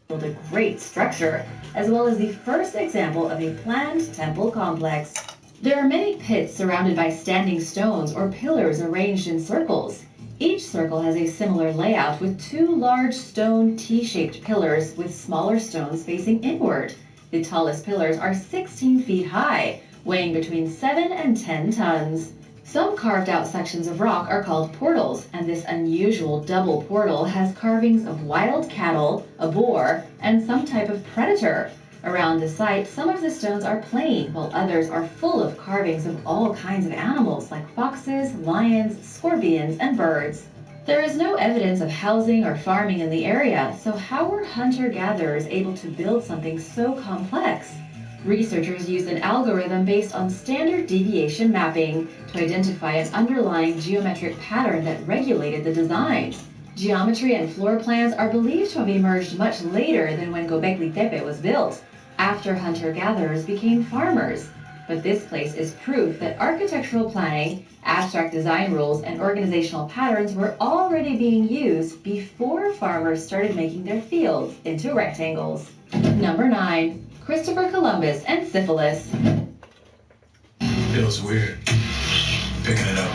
Built a great structure, as well as the first example of a planned temple complex. There are many pits surrounded by standing stones or pillars arranged in circles. Each circle has a similar layout with two large stone T-shaped pillars with smaller stones facing inward. The tallest pillars are 16 feet high, weighing between 7 and 10 tons. Some carved out sections of rock are called portals, and this unusual double portal has carvings of wild cattle, a boar, and some type of predator. Around the site, some of the stones are plain, while others are full of carvings of all kinds of animals like foxes, lions, scorpions, and birds. There is no evidence of housing or farming in the area, so how were hunter-gatherers able to build something so complex? Researchers used an algorithm based on standard deviation mapping to identify an underlying geometric pattern that regulated the design. Geometry and floor plans are believed to have emerged much later than when Göbekli Tepe was built, after hunter-gatherers became farmers. But this place is proof that architectural planning, abstract design rules, and organizational patterns were already being used before farmers started making their fields into rectangles. Number 9. Christopher Columbus and syphilis. Feels weird. Picking it up.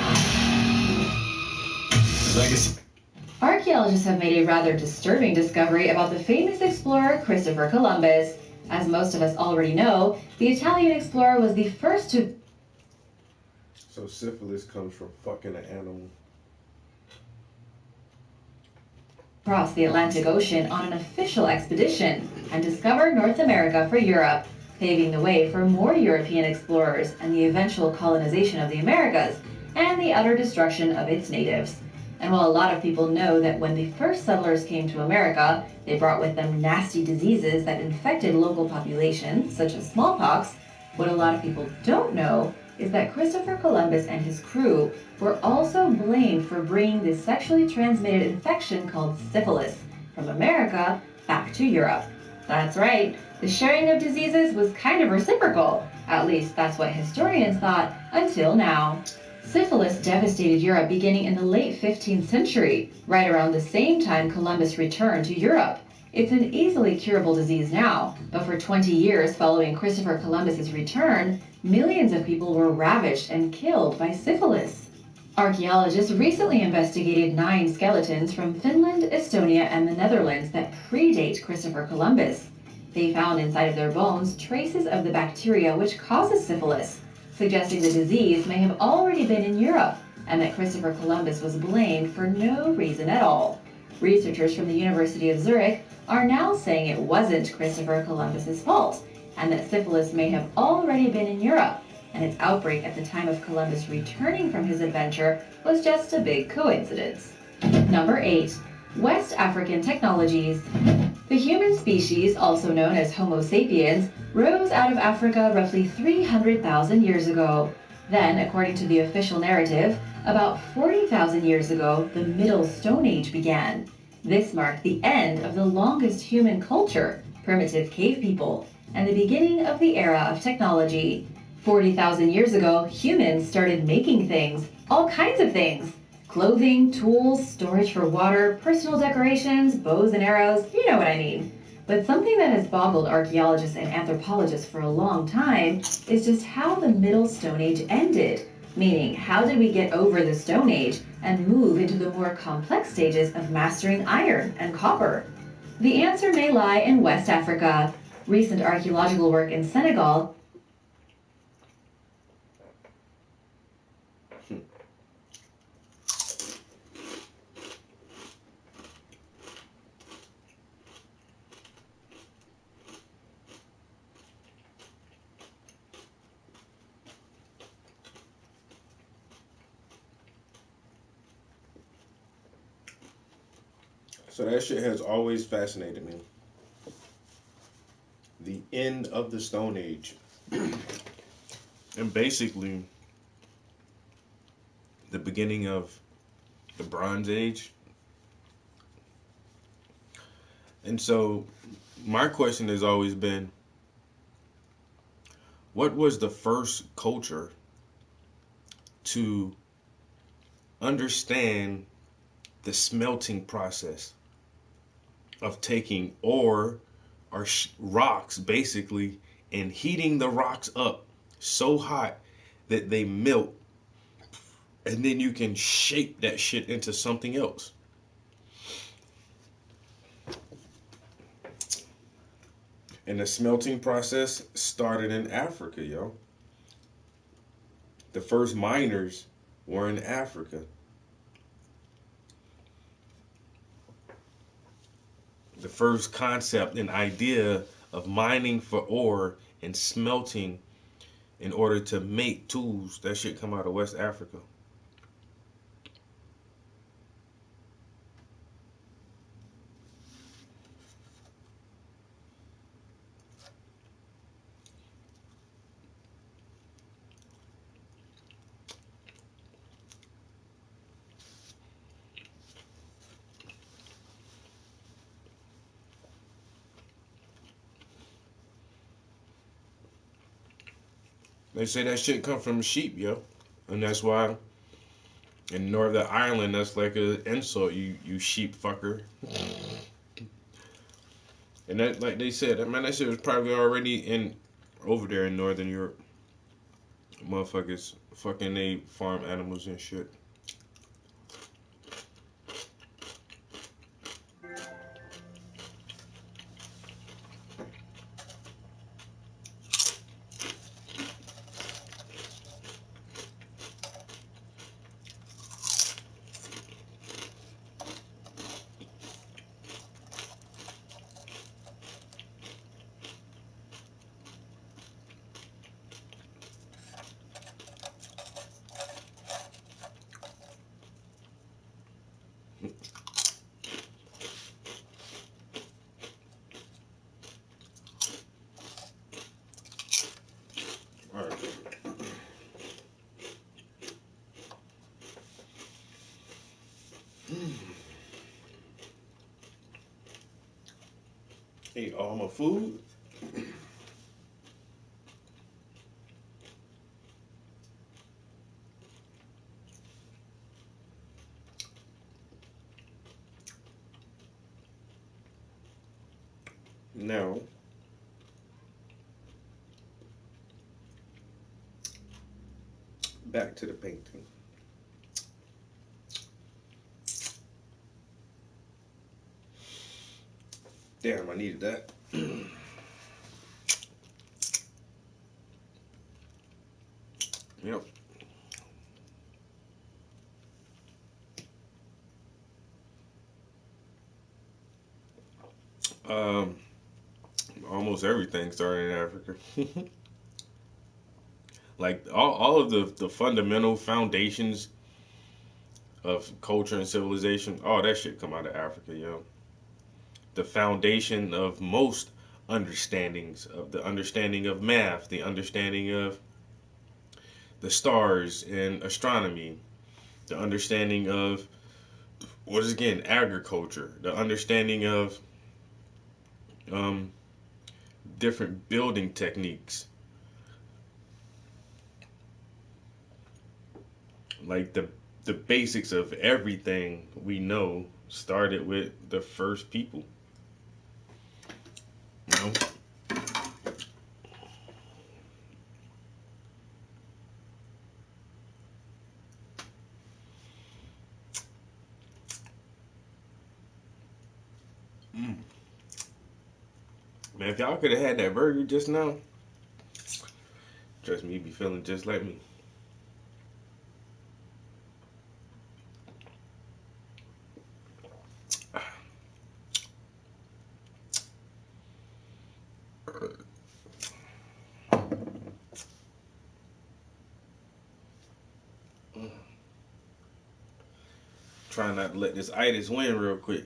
Legacy. Archaeologists have made a rather disturbing discovery about the famous explorer Christopher Columbus. As most of us already know, the Italian explorer was the first to... So syphilis comes from fucking an animal. cross the Atlantic Ocean on an official expedition and discover North America for Europe, paving the way for more European explorers and the eventual colonization of the Americas and the utter destruction of its natives. And while a lot of people know that when the first settlers came to America, they brought with them nasty diseases that infected local populations, such as smallpox, what a lot of people don't know is that Christopher Columbus and his crew were also blamed for bringing this sexually transmitted infection called syphilis from America back to Europe. That's right, the sharing of diseases was kind of reciprocal. At least that's what historians thought until now. Syphilis devastated Europe beginning in the late 15th century, right around the same time Columbus returned to Europe. It's an easily curable disease now, but for 20 years following Christopher Columbus's return, millions of people were ravaged and killed by syphilis. Archaeologists recently investigated 9 skeletons from Finland, Estonia, and the Netherlands that predate Christopher Columbus. They found inside of their bones traces of the bacteria which causes syphilis, suggesting the disease may have already been in Europe and that Christopher Columbus was blamed for no reason at all. Researchers from the University of Zurich are now saying it wasn't Christopher Columbus's fault and that syphilis may have already been in Europe, and its outbreak at the time of Columbus returning from his adventure was just a big coincidence. Number 8. West African technologies. The human species, also known as Homo sapiens, rose out of Africa roughly 300,000 years ago. Then, according to the official narrative, about 40,000 years ago, the Middle Stone Age began. This marked the end of the longest human culture, primitive cave people, and the beginning of the era of technology. 40,000 years ago, humans started making things, all kinds of things. Clothing, tools, storage for water, personal decorations, bows and arrows, you know what I mean. But something that has boggled archaeologists and anthropologists for a long time is just how the Middle Stone Age ended. Meaning, how did we get over the Stone Age and move into the more complex stages of mastering iron and copper? The answer may lie in West Africa. Recent archaeological work in Senegal So that shit has always fascinated me. The end of the Stone Age. And basically, the beginning of the Bronze Age. And so, my question has always been, what was the first culture to understand the smelting process of taking ore or rocks, basically, and heating the rocks up so hot that they melt, and then you can shape that shit into something else? And the smelting process started in Africa, yo. The first miners were in Africa. The first concept and idea of mining for ore and smelting in order to make tools, that shit come out of West Africa. They say that shit come from sheep, yo. And that's why in Northern Ireland, that's like an insult, you sheep fucker. And that, like they said, man, that shit was probably already in over there in Northern Europe. Motherfuckers fucking they farm animals and shit. Ate all my food. Now, back to the painting. Damn, I needed that. Yep. Um, Almost everything started in Africa. Like all of the fundamental foundations of culture and civilization, all that shit come out of Africa, yo. The foundation of most understandings of the understanding of math, the understanding of the stars and astronomy, the understanding of what is again agriculture, the understanding of um, different building techniques, like the basics of everything we know started with the first people. You know? Mm. Man, if y'all could have had that burger just now, trust me, you'd be feeling just like me. Trying not to let this itis win real quick,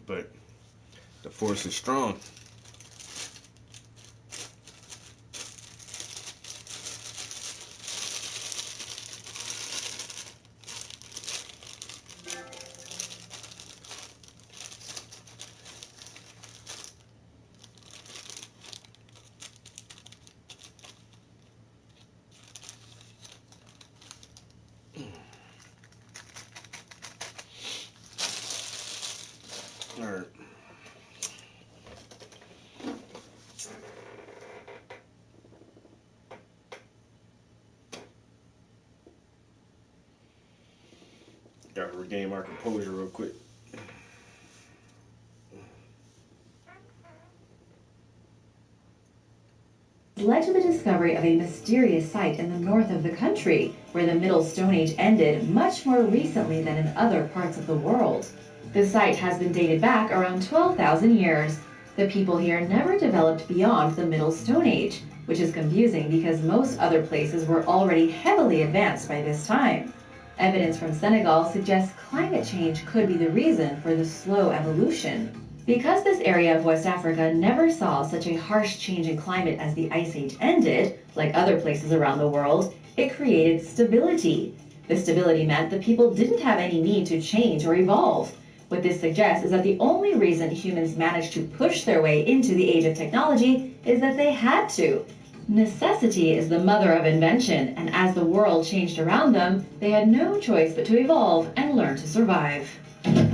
but the force is strong. All right. Gotta regain my composure real quick. Led to the discovery of a mysterious site in the north of the country, where the Middle Stone Age ended much more recently than in other parts of the world. The site has been dated back around 12,000 years. The people here never developed beyond the Middle Stone Age, which is confusing because most other places were already heavily advanced by this time. Evidence from Senegal suggests climate change could be the reason for the slow evolution. Because this area of West Africa never saw such a harsh change in climate as the Ice Age ended, like other places around the world, it created stability. The stability meant the people didn't have any need to change or evolve. What this suggests is that the only reason humans managed to push their way into the age of technology is that they had to. Necessity is the mother of invention, and as the world changed around them, they had no choice but to evolve and learn to survive.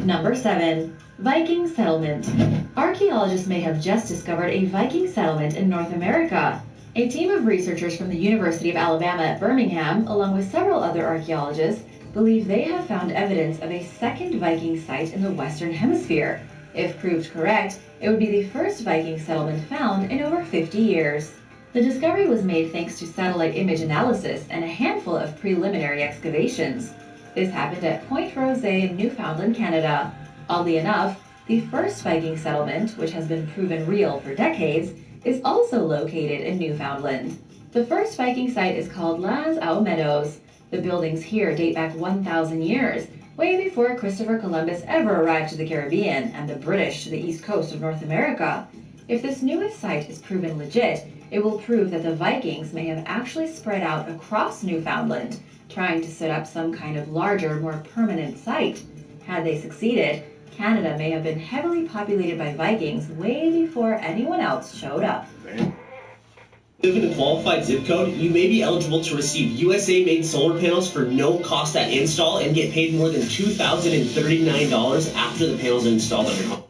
Number 7. Viking settlement. Archaeologists may have just discovered a Viking settlement in North America. A team of researchers from the University of Alabama at Birmingham, along with several other archaeologists, believe they have found evidence of a second Viking site in the Western Hemisphere. If proved correct, it would be the first Viking settlement found in over 50 years. The discovery was made thanks to satellite image analysis and a handful of preliminary excavations. This happened at Point Rose in Newfoundland, Canada. Oddly enough, the first Viking settlement, which has been proven real for decades, is also located in Newfoundland. The first Viking site is called L'Anse aux Meadows. The buildings here date back 1,000 years, way before Christopher Columbus ever arrived to the Caribbean and the British to the east coast of North America. If this newest site is proven legit, it will prove that the Vikings may have actually spread out across Newfoundland, trying to set up some kind of larger, more permanent site. Had they succeeded, Canada may have been heavily populated by Vikings way before anyone else showed up. Live in a qualified zip code, you may be eligible to receive USA-made solar panels for no cost at install and get paid more than $2,039 after the panels are installed on your home.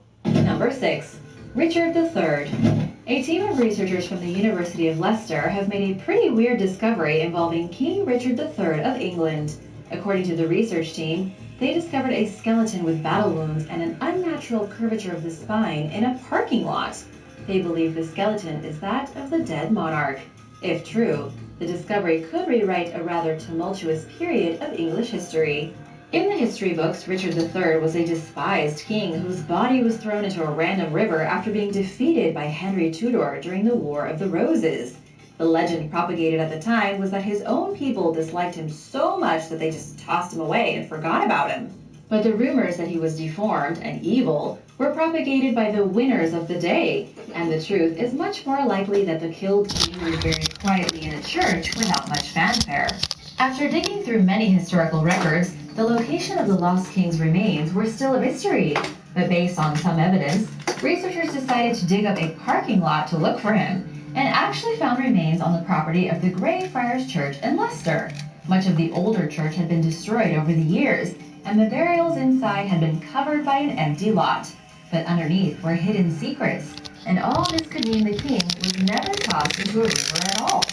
Number 6. Richard III. A team of researchers from the University of Leicester have made a pretty weird discovery involving King Richard III of England. According to the research team, they discovered a skeleton with battle wounds and an unnatural curvature of the spine in a parking lot. They believe the skeleton is that of the dead monarch. If true, the discovery could rewrite a rather tumultuous period of English history. In the history books, Richard III was a despised king whose body was thrown into a random river after being defeated by Henry Tudor during the War of the Roses. The legend propagated at the time was that his own people disliked him so much that they just tossed him away and forgot about him. But the rumors that he was deformed and evil were propagated by the winners of the day, and the truth is much more likely that the killed king was buried quietly in a church without much fanfare. After digging through many historical records, the location of the lost king's remains were still a mystery, but based on some evidence, researchers decided to dig up a parking lot to look for him, and actually found remains on the property of the Greyfriars Church in Leicester. Much of the older church had been destroyed over the years, and the burials inside had been covered by an empty lot. But underneath were hidden secrets, and all this could mean the king was never tossed into a river at all.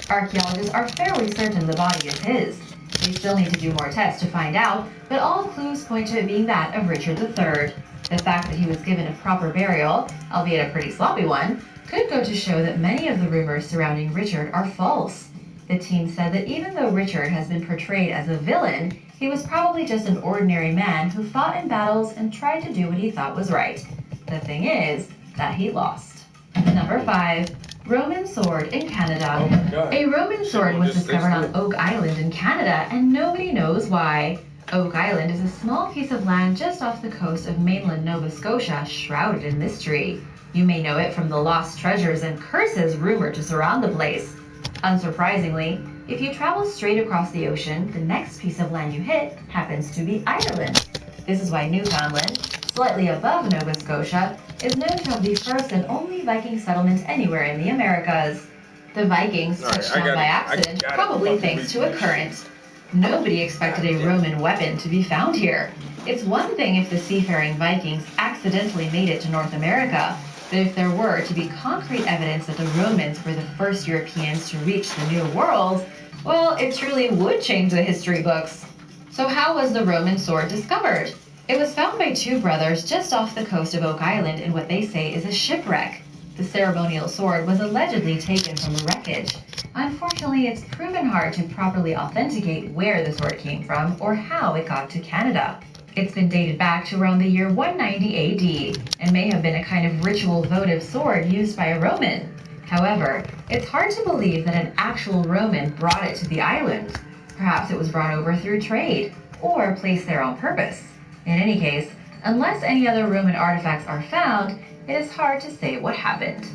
Archaeologists are fairly certain the body is his. They still need to do more tests to find out, but all clues point to it being that of Richard III. The fact that he was given a proper burial, albeit a pretty sloppy one, could go to show that many of the rumors surrounding Richard are false. The team said that even though Richard has been portrayed as a villain, he was probably just an ordinary man who fought in battles and tried to do what he thought was right. The thing is that he lost. Number 5. Roman sword in Canada. Oh my God. A Roman sword was discovered on Oak Island in Canada, and nobody knows why. Oak Island is a small piece of land just off the coast of mainland Nova Scotia, shrouded in mystery. You may know it from the lost treasures and curses rumored to surround the place. Unsurprisingly, if you travel straight across the ocean, the next piece of land you hit happens to be Ireland. This is why Newfoundland, slightly above Nova Scotia, is known to have the first and only Viking settlement anywhere in the Americas. The Vikings touched down by accident, probably thanks to a current. Nobody expected a Roman weapon to be found here. It's one thing if the seafaring Vikings accidentally made it to North America, but if there were to be concrete evidence that the Romans were the first Europeans to reach the New World, well, it truly would change the history books. So how was the Roman sword discovered? It was found by two brothers just off the coast of Oak Island in what they say is a shipwreck. The ceremonial sword was allegedly taken from the wreckage. Unfortunately, it's proven hard to properly authenticate where the sword came from or how it got to Canada. It's been dated back to around the year 190 AD and may have been a kind of ritual votive sword used by a Roman. However, it's hard to believe that an actual Roman brought it to the island. Perhaps it was brought over through trade or placed there on purpose. In any case, unless any other Roman artifacts are found, it is hard to say what happened.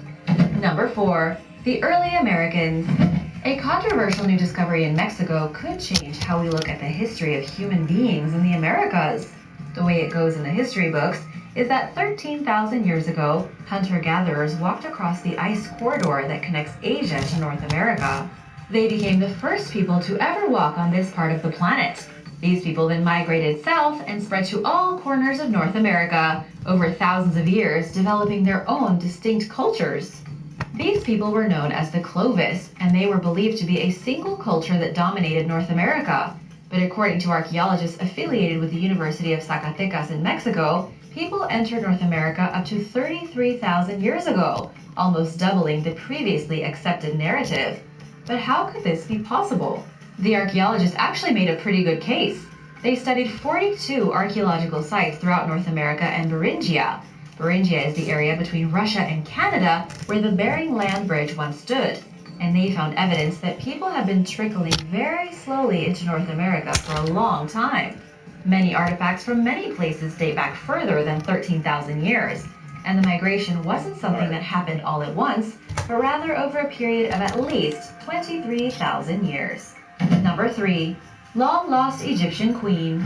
Number 4. The early Americans. A controversial new discovery in Mexico could change how we look at the history of human beings in the Americas. The way it goes in the history books is that 13,000 years ago, hunter-gatherers walked across the ice corridor that connects Asia to North America. They became the first people to ever walk on this part of the planet. These people then migrated south and spread to all corners of North America, over thousands of years developing their own distinct cultures. These people were known as the Clovis, and they were believed to be a single culture that dominated North America. But according to archaeologists affiliated with the University of Zacatecas in Mexico, people entered North America up to 33,000 years ago, almost doubling the previously accepted narrative. But how could this be possible? The archaeologists actually made a pretty good case. They studied 42 archaeological sites throughout North America and Beringia. Beringia is the area between Russia and Canada where the Bering Land Bridge once stood, and they found evidence that people have been trickling very slowly into North America for a long time. Many artifacts from many places date back further than 13,000 years, and the migration wasn't something that happened all at once, but rather over a period of at least 23,000 years. Number 3. Long-lost Egyptian queen.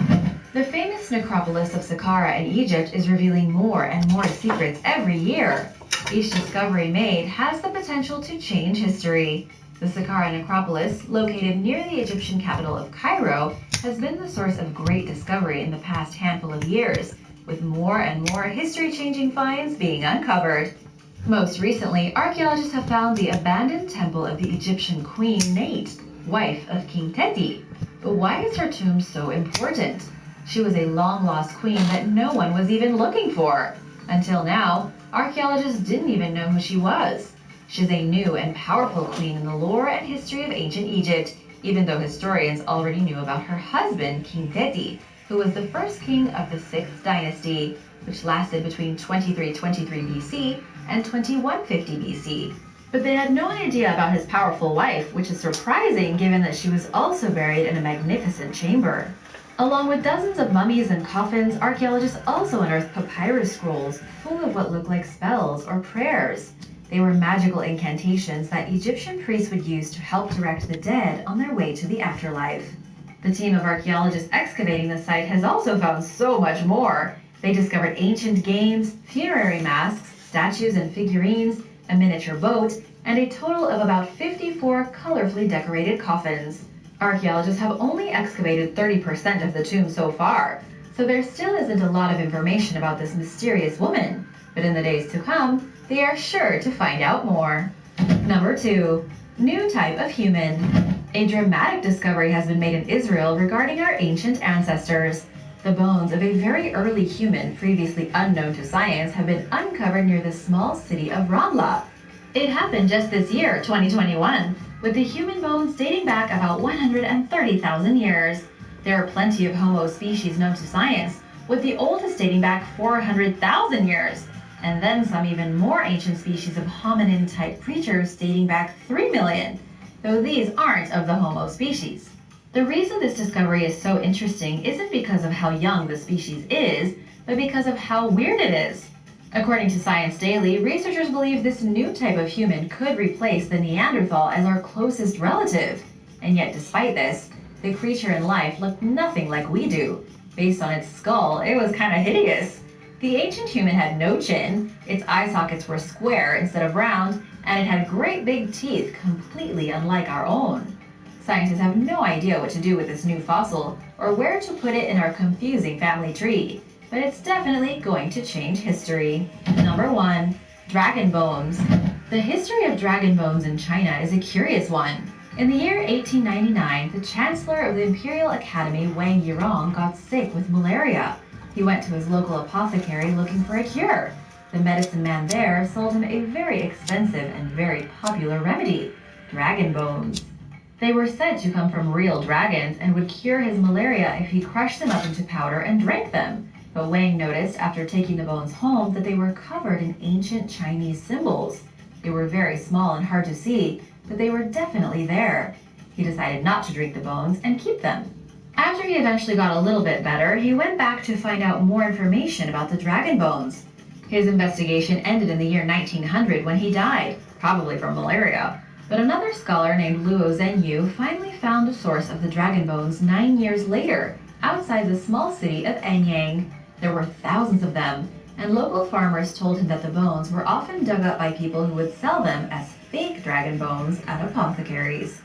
The famous necropolis of Saqqara in Egypt is revealing more and more secrets every year. Each discovery made has the potential to change history. The Saqqara necropolis, located near the Egyptian capital of Cairo, has been the source of great discovery in the past handful of years, with more and more history-changing finds being uncovered. Most recently, archaeologists have found the abandoned temple of the Egyptian queen Nate, wife of King Teti. But why is her tomb so important? She was a long-lost queen that no one was even looking for. Until now, archaeologists didn't even know who she was. She's a new and powerful queen in the lore and history of ancient Egypt, even though historians already knew about her husband, King Teti, who was the first king of the 6th dynasty, which lasted between 2323 BC and 2150 BC. But they had no idea about his powerful wife, which is surprising given that she was also buried in a magnificent chamber. Along with dozens of mummies and coffins, archaeologists also unearthed papyrus scrolls full of what looked like spells or prayers. They were magical incantations that Egyptian priests would use to help direct the dead on their way to the afterlife. The team of archaeologists excavating the site has also found so much more. They discovered ancient games, funerary masks, statues and figurines, a miniature boat, and a total of about 54 colorfully decorated coffins. Archaeologists have only excavated 30% of the tomb so far, so there still isn't a lot of information about this mysterious woman. But in the days to come, they are sure to find out more. Number 2. New type of human. A dramatic discovery has been made in Israel regarding our ancient ancestors. The bones of a very early human previously unknown to science have been uncovered near the small city of Ramla. It happened just this year, 2021, with the human bones dating back about 130,000 years. There are plenty of Homo species known to science, with the oldest dating back 400,000 years, and then some even more ancient species of hominin-type creatures dating back 3 million, though these aren't of the Homo species. The reason this discovery is so interesting isn't because of how young the species is, but because of how weird it is. According to Science Daily, researchers believe this new type of human could replace the Neanderthal as our closest relative. And yet, despite this, the creature in life looked nothing like we do. Based on its skull, it was kind of hideous. The ancient human had no chin, its eye sockets were square instead of round, and it had great big teeth completely unlike our own. Scientists have no idea what to do with this new fossil, or where to put it in our confusing family tree, but it's definitely going to change history. Number 1. Dragon bones. The history of dragon bones in China is a curious one. In the year 1899, the Chancellor of the Imperial Academy, Wang Yirong, got sick with malaria. He went to his local apothecary looking for a cure. The medicine man there sold him a very expensive and very popular remedy, dragon bones. They were said to come from real dragons and would cure his malaria if he crushed them up into powder and drank them. But Wang noticed after taking the bones home that they were covered in ancient Chinese symbols. They were very small and hard to see, but they were definitely there. He decided not to drink the bones and keep them. After he eventually got a little bit better, he went back to find out more information about the dragon bones. His investigation ended in the year 1900 when he died, probably from malaria. But another scholar named Luo Zhenyu finally found the source of the dragon bones 9 years later, outside the small city of Anyang. There were thousands of them, and local farmers told him that the bones were often dug up by people who would sell them as fake dragon bones at apothecaries.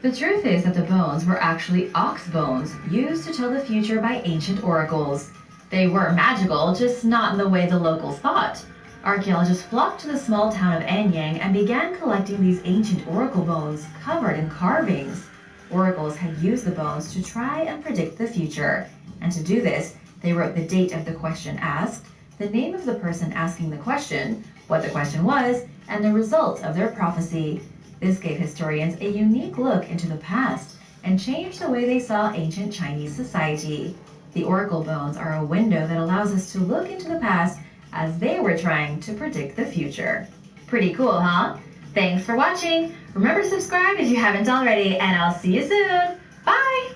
The truth is that the bones were actually ox bones used to tell the future by ancient oracles. They were magical, just not in the way the locals thought. Archaeologists flocked to the small town of Anyang and began collecting these ancient oracle bones covered in carvings. Oracles had used the bones to try and predict the future, and to do this, they wrote the date of the question asked, the name of the person asking the question, what the question was, and the result of their prophecy. This gave historians a unique look into the past and changed the way they saw ancient Chinese society. The oracle bones are a window that allows us to look into the past as they were trying to predict the future. Pretty cool, huh? Thanks for watching. Remember to subscribe if you haven't already, and I'll see you soon. Bye!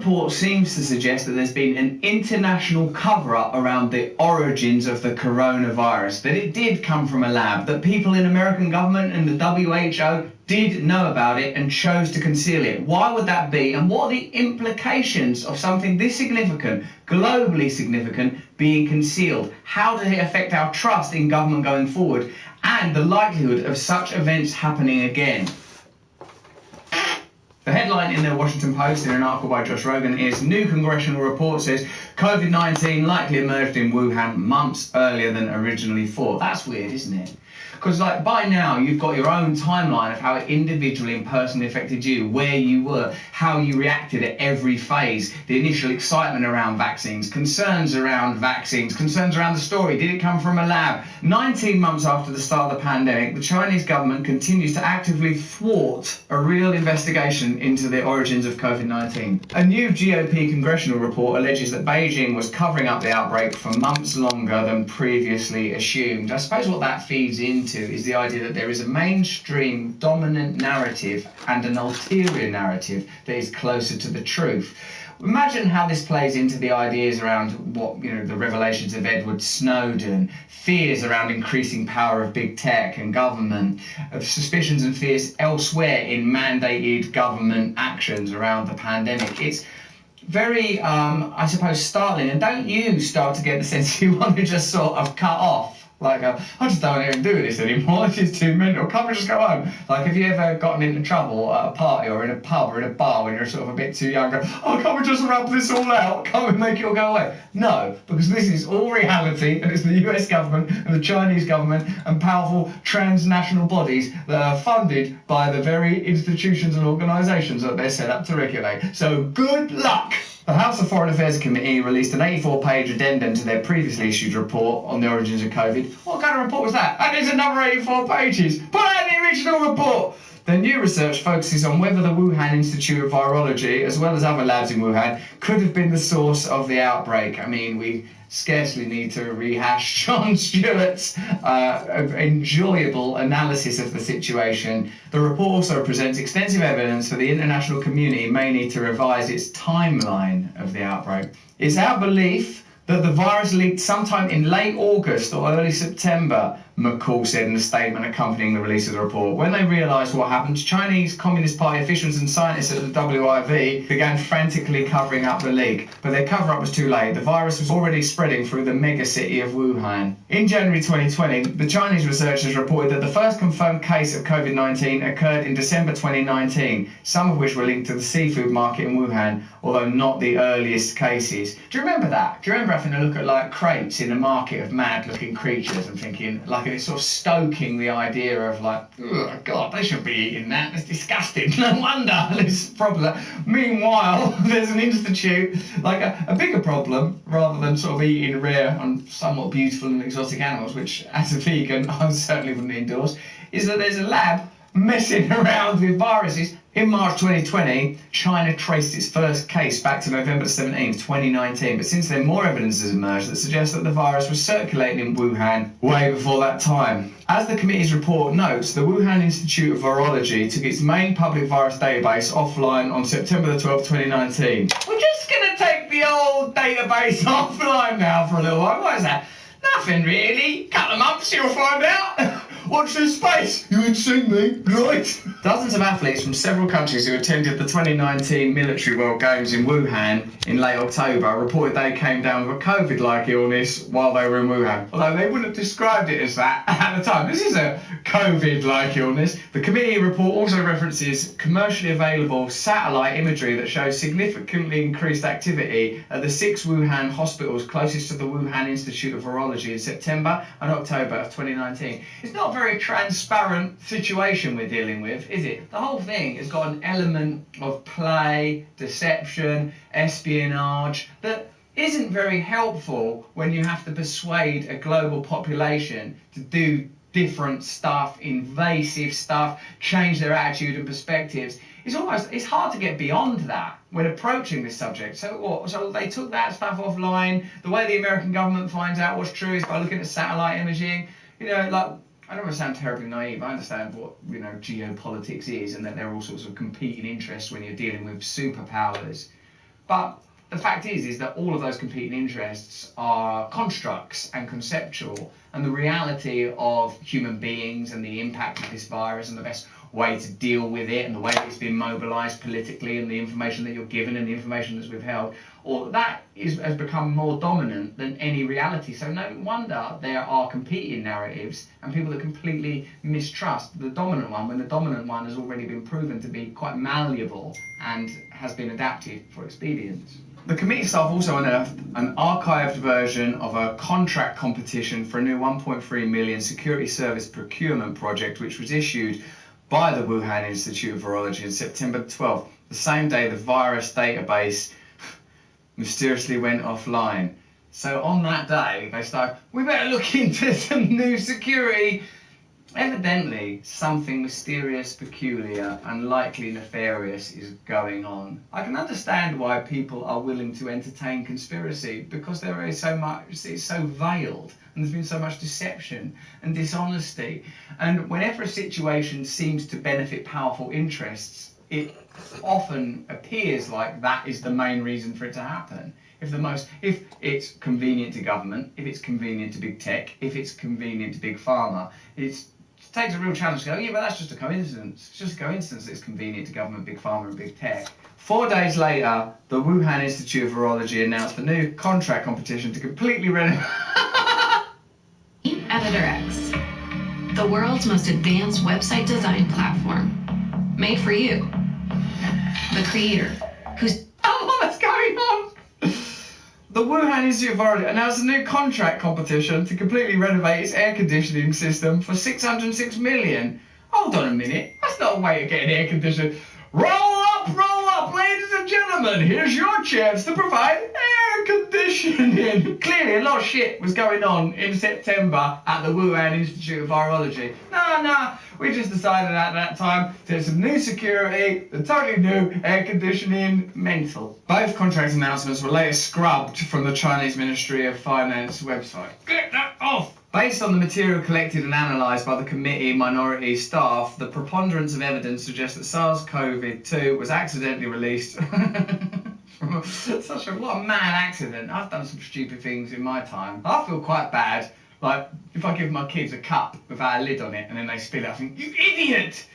report seems to suggest that there's been an international cover-up around the origins of the coronavirus, that it did come from a lab, that people in American government and the WHO did know about it and chose to conceal it. Why would that be? And what are the implications of something this significant, globally significant, being concealed? How does it affect our trust in government going forward and the likelihood of such events happening again? The headline in the Washington Post in an article by Josh Rogan is new congressional report says COVID-19 likely emerged in Wuhan months earlier than originally thought. That's weird, isn't it? Because like by now you've got your own timeline of how it individually and personally affected you, where you were, how you reacted at every phase, the initial excitement around vaccines, concerns around vaccines, concerns around the story. Did it come from a lab? 19 months after the start of the pandemic, the Chinese government continues to actively thwart a real investigation into the origins of COVID-19. A new GOP congressional report alleges that Beijing was covering up the outbreak for months longer than previously assumed. I suppose what that feeds into is the idea that there is a mainstream dominant narrative and an ulterior narrative that is closer to the truth. Imagine how this plays into the ideas around what, the revelations of Edward Snowden, fears around increasing power of big tech and government, of suspicions and fears elsewhere in mandated government actions around the pandemic. It's very, I suppose, startling. And don't you start to get the sense you want to just sort of cut off? Like, I just don't want to do this anymore, this is too mental, can't we just go home? Like, have you ever gotten into trouble at a party or in a pub or in a bar when you're sort of a bit too young, go, oh, can't we just rub this all out? Can't we make it all go away? No, because this is all reality, and it's the US government and the Chinese government and powerful transnational bodies that are funded by the very institutions and organisations that they're set up to regulate. So, good luck! The House of Foreign Affairs Committee released an 84-page addendum to their previously issued report on the origins of COVID. What kind of report was that? And it's another 84 pages. Put out the original report! The new research focuses on whether the Wuhan Institute of Virology, as well as other labs in Wuhan, could have been the source of the outbreak. I mean, we scarcely need to rehash Jon Stewart's enjoyable analysis of the situation. The report also presents extensive evidence that the international community may need to revise its timeline of the outbreak. It's our belief that the virus leaked sometime in late August or early September, McCall said in a statement accompanying the release of the report. When they realised what happened, Chinese Communist Party officials and scientists at the WIV began frantically covering up the leak. But their cover-up was too late. The virus was already spreading through the mega-city of Wuhan. In January 2020, the Chinese researchers reported that the first confirmed case of COVID-19 occurred in December 2019, some of which were linked to the seafood market in Wuhan, although not the earliest cases. Do you remember that? Do you remember having to look at like crates in a market of mad-looking creatures and thinking, like, it's sort of stoking the idea of like, oh God, they shouldn't be eating that. It's disgusting. No wonder there's a problem. Meanwhile, there's an institute, like a bigger problem, rather than sort of eating rare and somewhat beautiful and exotic animals, which as a vegan I certainly wouldn't endorse, is that there's a lab messing around with viruses. In March 2020, China traced its first case back to November 17, 2019, but since then more evidence has emerged that suggests that the virus was circulating in Wuhan way before that time. As the committee's report notes, the Wuhan Institute of Virology took its main public virus database offline on September the 12th, 2019. We're just going to take the old database offline now for a little while. Why is that? Nothing really. Couple of months, you'll find out. Watch this space. You ain't seen me, right? Dozens of athletes from several countries who attended the 2019 Military World Games in Wuhan in late October reported they came down with a COVID-like illness while they were in Wuhan. Although they wouldn't have described it as that at the time. This is a COVID-like illness. The committee report also references commercially available satellite imagery that shows significantly increased activity at the 6 Wuhan hospitals closest to the Wuhan Institute of Virology in September and October of 2019. It's not a very transparent situation we're dealing with, is it? The whole thing has got an element of play, deception, espionage that isn't very helpful when you have to persuade a global population to do different stuff, invasive stuff, change their attitude and perspectives. It's hard to get beyond that when approaching this subject. So what? So they took that stuff offline. The way the American government finds out what's true is by looking at satellite imaging. Like, I don't want to sound terribly naive. I understand what geopolitics is and that there are all sorts of competing interests when you're dealing with superpowers. But the fact is that all of those competing interests are constructs and conceptual, and the reality of human beings and the impact of this virus and the best way to deal with it and the way that it's been mobilised politically and the information that you're given and the information that's withheld, all that has become more dominant than any reality. So no wonder there are competing narratives and people that completely mistrust the dominant one when the dominant one has already been proven to be quite malleable and has been adapted for expedience. The committee staff also unearthed an archived version of a contract competition for a new 1.3 million security service procurement project, which was issued by the Wuhan Institute of Virology on September 12th, the same day the virus database mysteriously went offline. So on that day, they started, we better look into some new security. Evidently, something mysterious, peculiar, and likely nefarious is going on. I can understand why people are willing to entertain conspiracy, because there is so much, it's so veiled, and there's been so much deception and dishonesty. And whenever a situation seems to benefit powerful interests, it often appears like that is the main reason for it to happen. If it's convenient to government, if it's convenient to big tech, if it's convenient to big pharma, it takes a real challenge to go, yeah, but that's just a coincidence. It's just a coincidence that it's convenient to government, big pharma and big tech. 4 days later, the Wuhan Institute of Virology announced a new contract competition to completely renovate... Editor X, the world's most advanced website design platform, made for you. The creator, who's... Oh, what's going on? The Wuhan Institute of Virology announced a new contract competition to completely renovate its air conditioning system for 606 million. Hold on a minute, that's not a way to get an air conditioner. Roll up, ladies and gentlemen, here's your chance to provide air conditioning. Clearly a lot of shit was going on in September at the Wuhan Institute of Virology. No, we just decided at that time there's some new security, the totally new air conditioning, mental. Both contract announcements were later scrubbed from the Chinese Ministry of Finance website. Get that off! Based on the material collected and analysed by the committee minority staff, the preponderance of evidence suggests that SARS-CoV-2 was accidentally released. What a mad accident. I've done some stupid things in my time. I feel quite bad. Like, if I give my kids a cup without a lid on it and then they spill it, I think, you idiot!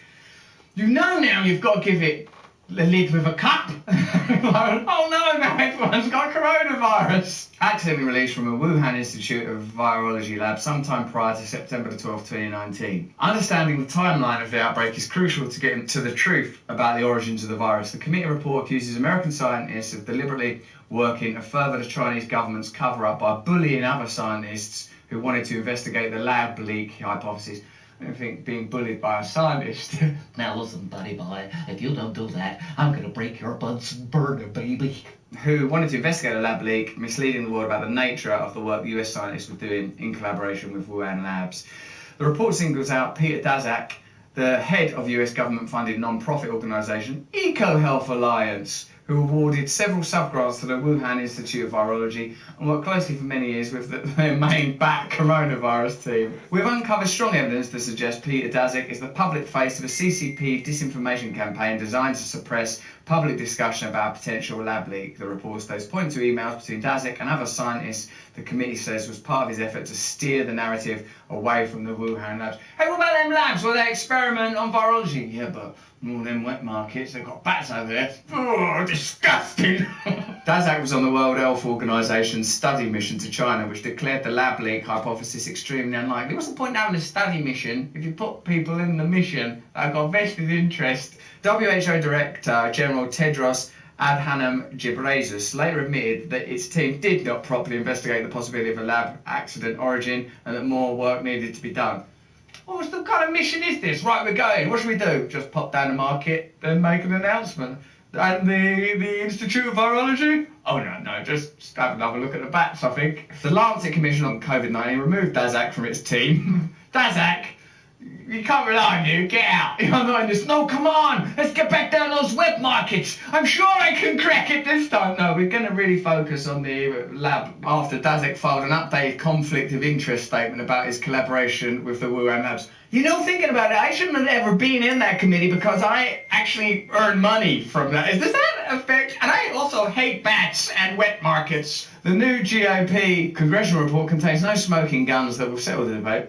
You know now you've got to give it a lid with a cup. Oh no, now everyone's got coronavirus. Accidentally released from a Wuhan Institute of Virology lab sometime prior to September the 12th, 2019. Understanding the timeline of the outbreak is crucial to get to the truth about the origins of the virus. The committee report accuses American scientists of deliberately working to further the Chinese government's cover-up by bullying other scientists who wanted to investigate the lab leak hypothesis. I don't think being bullied by a scientist. Now listen, buddy boy, if you don't do that, I'm gonna break your Bunsen burner, baby. Who wanted to investigate a lab leak, misleading the world about the nature of the work the US scientists were doing in collaboration with Wuhan labs. The report singles out Peter Daszak, the head of US government-funded non-profit organisation EcoHealth Alliance, who awarded several subgrants to the Wuhan Institute of Virology and worked closely for many years with their main bat coronavirus team. We've uncovered strong evidence to suggest Peter Daszak is the public face of a CCP disinformation campaign designed to suppress public discussion about a potential lab leak. The report states, pointing to emails between Daszak and other scientists the committee says was part of his effort to steer the narrative away from the Wuhan labs. Hey, what about them labs where they experiment on virology? Yeah, but all them wet markets, they've got bats over there. Oh, disgusting! Daszak was on the World Health Organization's study mission to China, which declared the lab leak hypothesis extremely unlikely. What's the point of having a study mission if you put people in the mission that have got vested interest? WHO Director General Tedros Adhanom Ghebreyesus later admitted that its team did not properly investigate the possibility of a lab accident origin and that more work needed to be done. What kind of mission is this? Right, we're going. What should we do? Just pop down the market, then make an announcement. And the Institute of Virology? Oh, no, just have another look at the bats, I think. The Lancet Commission on COVID-19 removed Daszak from its team. Daszak, you can't rely on you. Get out. I'm not in this. No, come on. Let's get back down those wet markets. I'm sure I can crack it this time. No, we're going to really focus on the lab after Daszak filed an updated conflict of interest statement about his collaboration with the Wuhan labs. You know, thinking about it, I shouldn't have ever been in that committee because I actually earn money from that. Does that affect? And I also hate bats and wet markets. The new GOP congressional report contains no smoking guns that will settle the debate,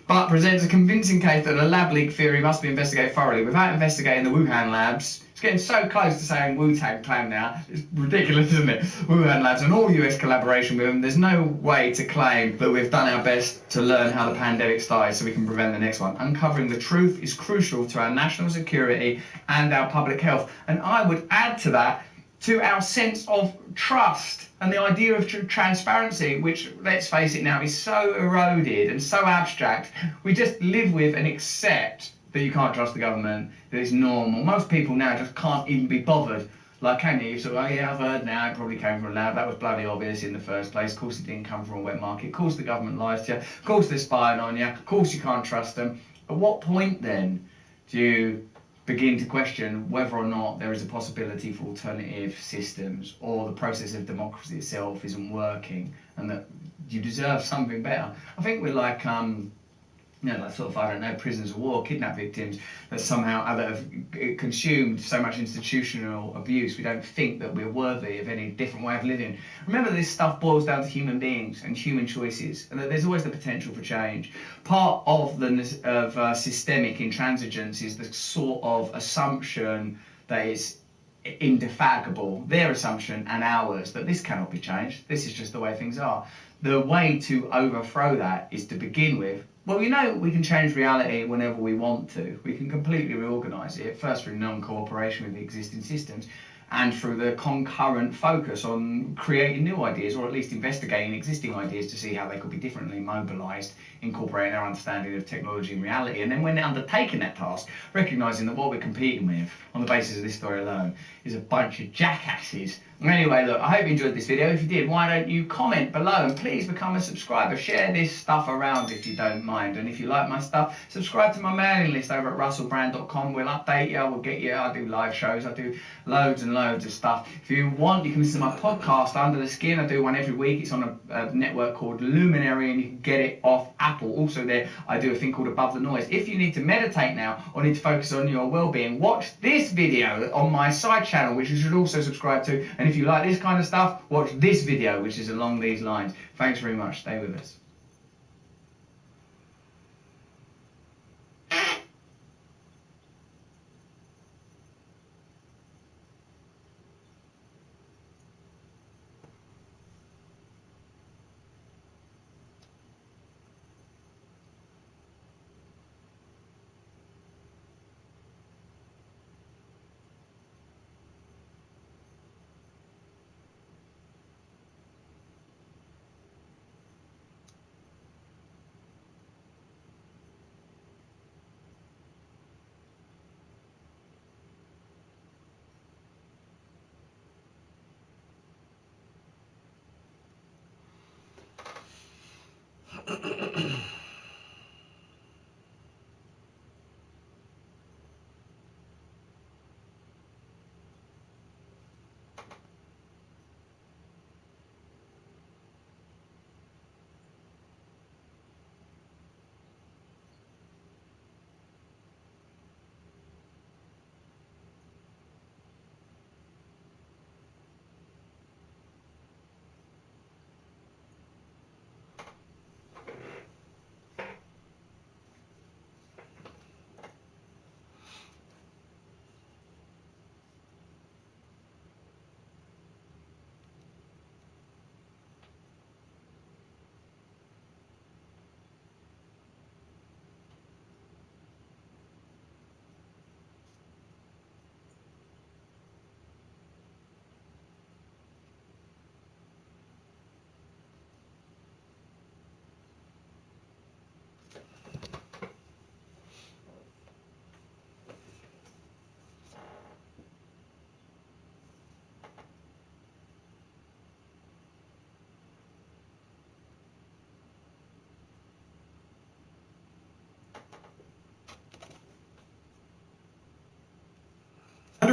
but presents a convincing case that a lab leak theory must be investigated thoroughly without investigating the Wuhan labs. It's getting so close to saying Wu-Tang Clan now. It's ridiculous, isn't it? Wuhan labs and all US collaboration with them. There's no way to claim that we've done our best to learn how the pandemic started so we can prevent the next one. Uncovering the truth is crucial to our national security and our public health. And I would add to that, to our sense of trust and the idea of transparency, which, let's face it now, is so eroded and so abstract. We just live with and accept that you can't trust the government, that it's normal. Most people now just can't even be bothered. Like, can you? So, oh yeah, I've heard now, it probably came from a lab. That was bloody obvious in the first place. Of course it didn't come from a wet market. Of course the government lies to you. Of course they're spying on you. Of course you can't trust them. At what point then do you begin to question whether or not there is a possibility for alternative systems, or the process of democracy itself isn't working and that you deserve something better? I think we're like, like sort of, I don't know, prisoners of war, kidnap victims that somehow that have consumed so much institutional abuse. We don't think that we're worthy of any different way of living. Remember, this stuff boils down to human beings and human choices, and that there's always the potential for change. Part of the systemic intransigence is the sort of assumption that is indefatigable, their assumption and ours, that this cannot be changed. This is just the way things are. The way to overthrow that is to begin with, well, you know, we can change reality whenever we want to. We can completely reorganise it, first through non-cooperation with the existing systems, and through the concurrent focus on creating new ideas, or at least investigating existing ideas to see how they could be differently mobilised, incorporating our understanding of technology and reality. And then when undertaking that task, recognising that what we're competing with, on the basis of this story alone, is a bunch of jackasses. Anyway, look, I hope you enjoyed this video. If you did, why don't you comment below, and please become a subscriber. Share this stuff around if you don't mind. And if you like my stuff, subscribe to my mailing list over at russellbrand.com. We'll update you, we'll get you, I do live shows, I do loads and loads of stuff. If you want, you can listen to my podcast, Under the Skin. I do one every week. It's on a network called Luminary, and you can get it off Apple. Also there, I do a thing called Above the Noise. If you need to meditate now, or need to focus on your well-being, watch this video on my side channel, which you should also subscribe to. And if you like this kind of stuff, watch this video, which is along these lines. Thanks very much. Stay with us.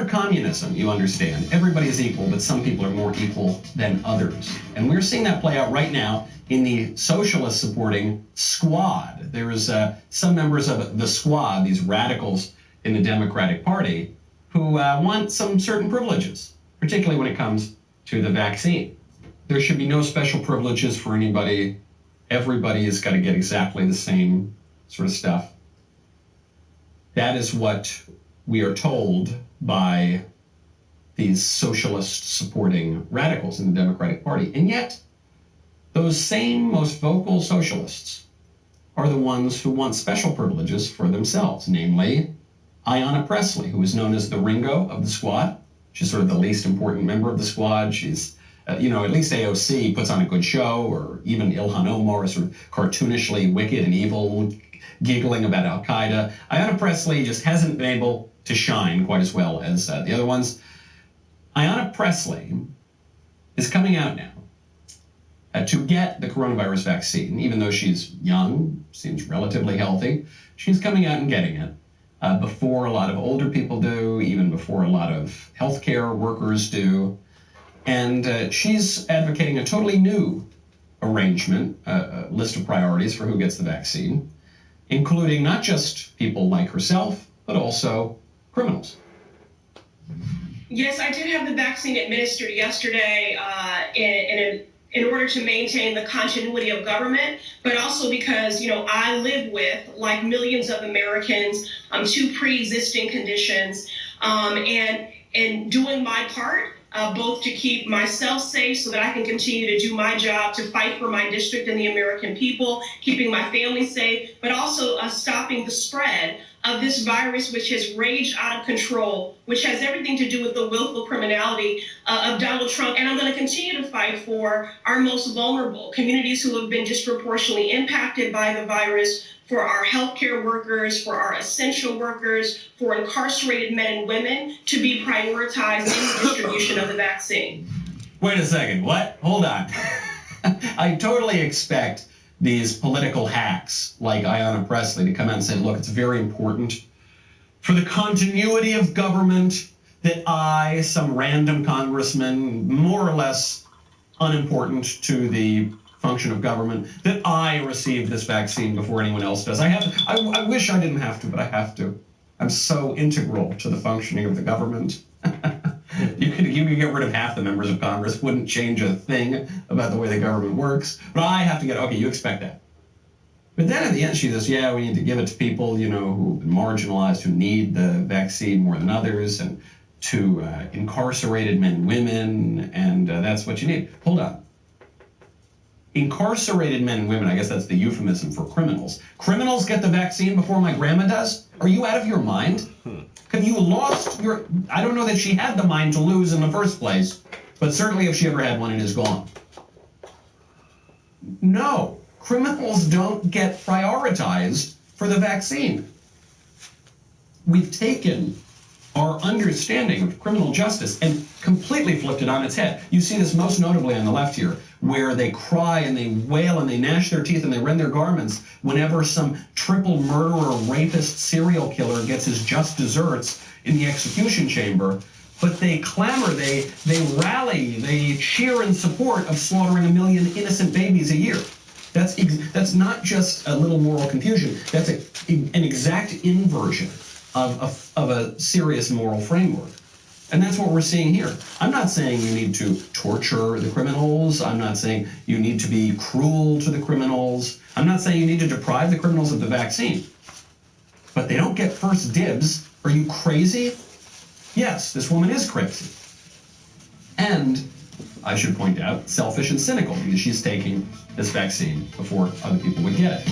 Under communism, you understand, everybody is equal, but some people are more equal than others. And we're seeing that play out right now in the socialist supporting Squad. There is some members of the Squad, these radicals in the Democratic Party, who want some certain privileges, particularly when it comes to the vaccine. There should be no special privileges for anybody. Everybody has got to get exactly the same sort of stuff. That is what we are told by these socialist supporting radicals in the Democratic Party. And yet, those same most vocal socialists are the ones who want special privileges for themselves, namely Ayanna Pressley, who is known as the Ringo of the Squad. She's sort of the least important member of the Squad. She's, at least AOC puts on a good show, or even Ilhan Omar is sort of cartoonishly wicked and evil, giggling about Al-Qaeda. Ayanna Pressley just hasn't been able to shine quite as well as the other ones. Ayanna Pressley is coming out now to get the coronavirus vaccine, even though she's young, seems relatively healthy. She's coming out and getting it before a lot of older people do, even before a lot of healthcare workers do. And she's advocating a totally new arrangement, a list of priorities for who gets the vaccine, including not just people like herself, but also criminals. Yes, I did have the vaccine administered yesterday in order to maintain the continuity of government, but also because, I live with, like millions of Americans, two pre-existing conditions, and doing my part, both to keep myself safe so that I can continue to do my job to fight for my district and the American people, keeping my family safe, but also stopping the spread of this virus, which has raged out of control, which has everything to do with the willful criminality of Donald Trump. And I'm going to continue to fight for our most vulnerable communities who have been disproportionately impacted by the virus, for our healthcare workers, for our essential workers, for incarcerated men and women to be prioritized in the distribution of the vaccine. Wait a second, what? Hold on. I totally expect these political hacks like Ayanna Pressley to come out and say, look, it's very important for the continuity of government that I, some random congressman, more or less unimportant to the function of government, that I receive this vaccine before anyone else does. I wish I didn't have to, but I have to. I'm so integral to the functioning of the government. You could get rid of half the members of Congress, wouldn't change a thing about the way the government works. But I have to get, okay, you expect that. But then at the end, she says, yeah, we need to give it to people, who've been marginalized, who need the vaccine more than others, and to incarcerated men and women, and that's what you need. Hold on. Incarcerated men and women, I guess that's the euphemism for criminals. Criminals get the vaccine before my grandma does? Are you out of your mind? Have you lost your... I don't know that she had the mind to lose in the first place, but certainly if she ever had one, it is gone. No, criminals don't get prioritized for the vaccine. We've taken our understanding of criminal justice and completely flipped it on its head. You see this most notably on the left here, where they cry and they wail and they gnash their teeth and they rend their garments whenever some triple murderer, rapist, serial killer gets his just desserts in the execution chamber. But they clamor, they rally, they cheer in support of slaughtering 1 million innocent babies a year. That's not just a little moral confusion. That's an exact inversion of a serious moral framework. And that's what we're seeing here. I'm not saying you need to torture the criminals. I'm not saying you need to be cruel to the criminals. I'm not saying you need to deprive the criminals of the vaccine. But they don't get first dibs. Are you crazy? Yes, this woman is crazy. And I should point out, selfish and cynical, because she's taking this vaccine before other people would get it.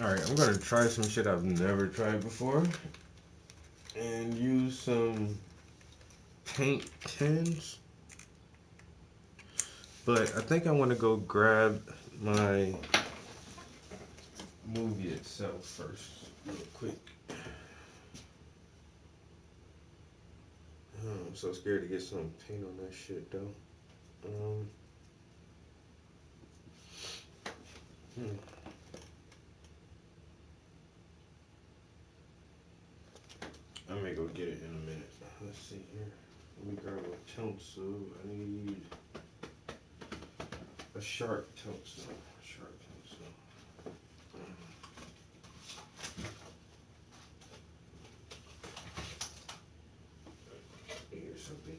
Alright, I'm gonna try some shit I've never tried before. And use some paint tins. But I think I want to go grab my movie itself first, real quick. Oh, I'm so scared to get some paint on that shit, though. I may go get it in a minute. Let's see here. Let me grab a pencil. I need a sharp pencil. Sharp pencil. Here's something.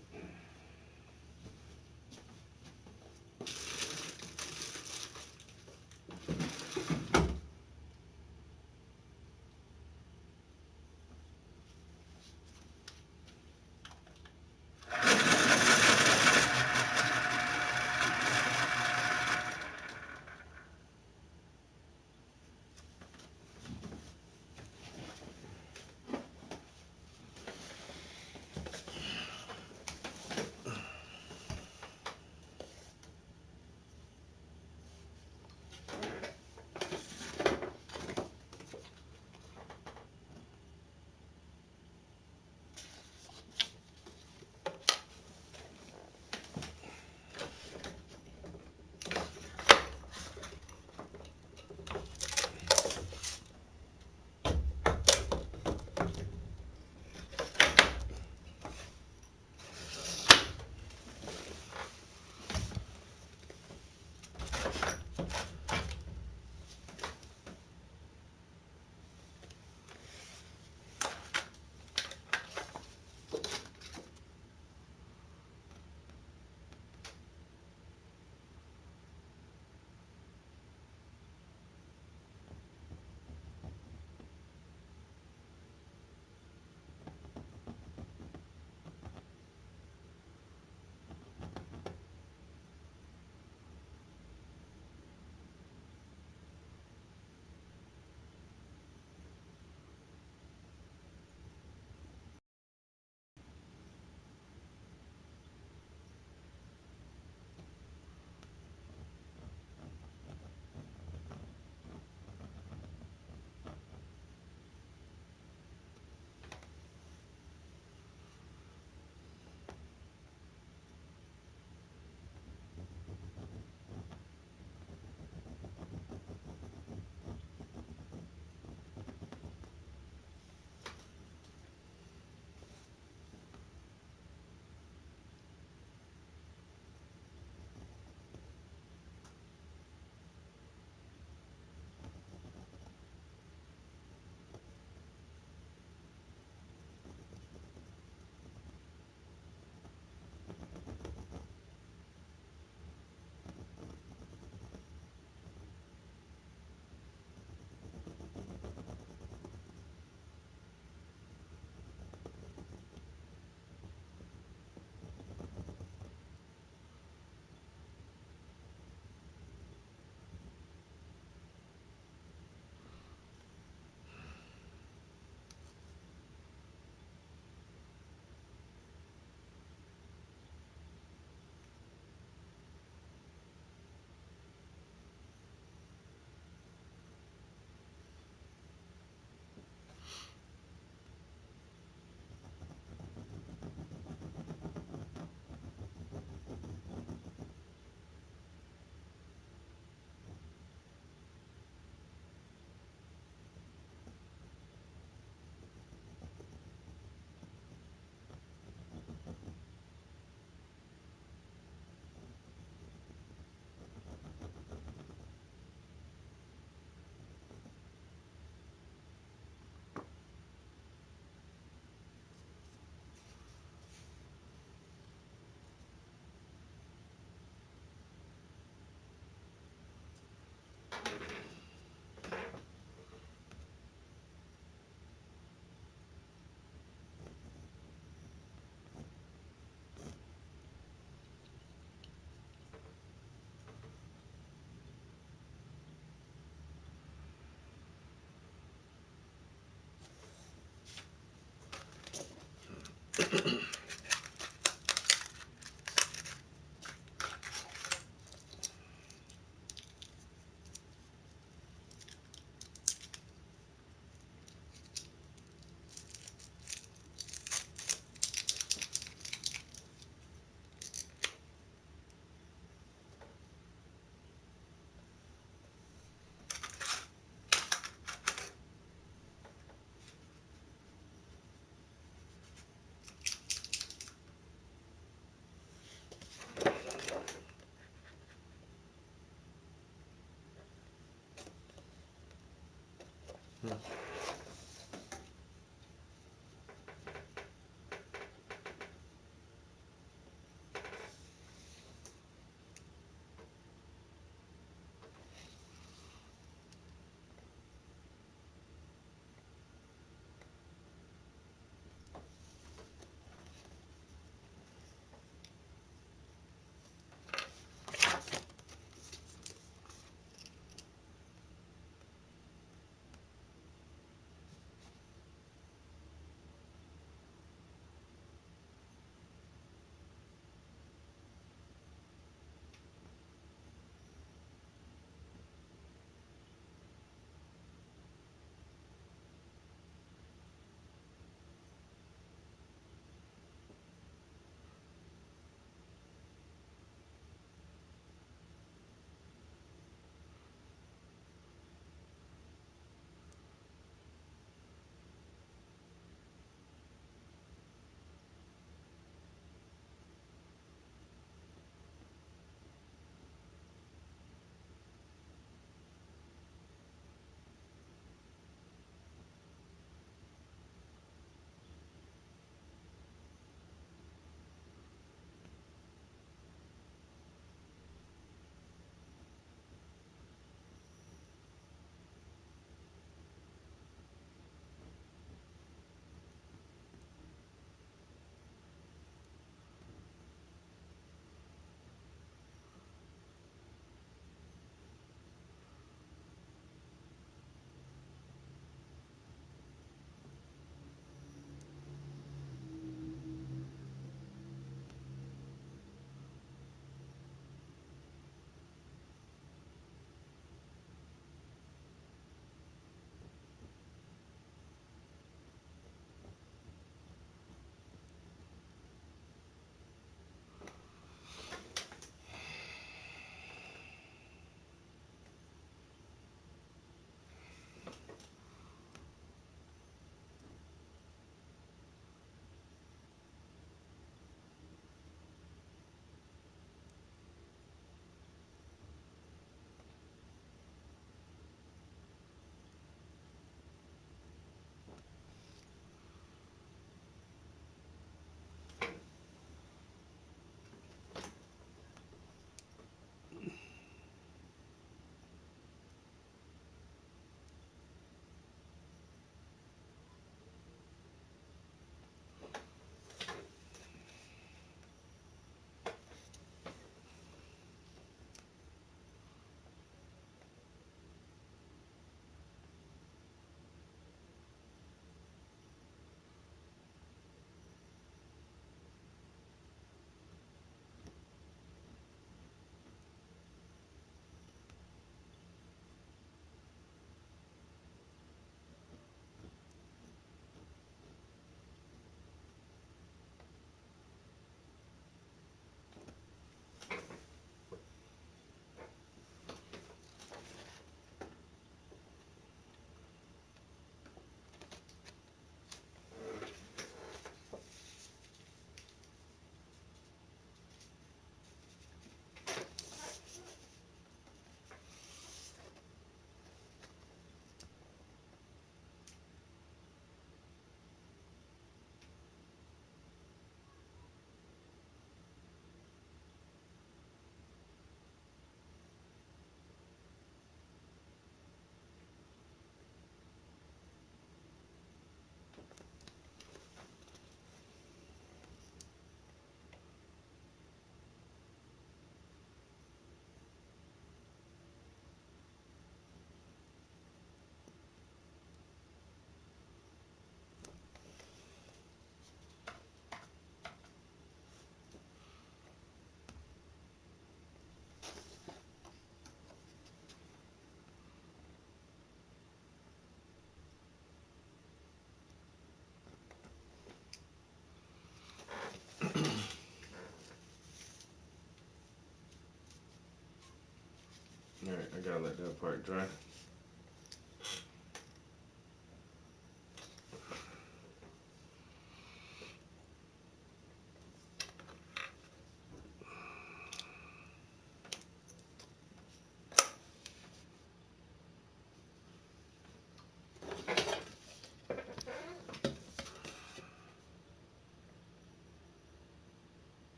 Alright, I gotta let that part dry.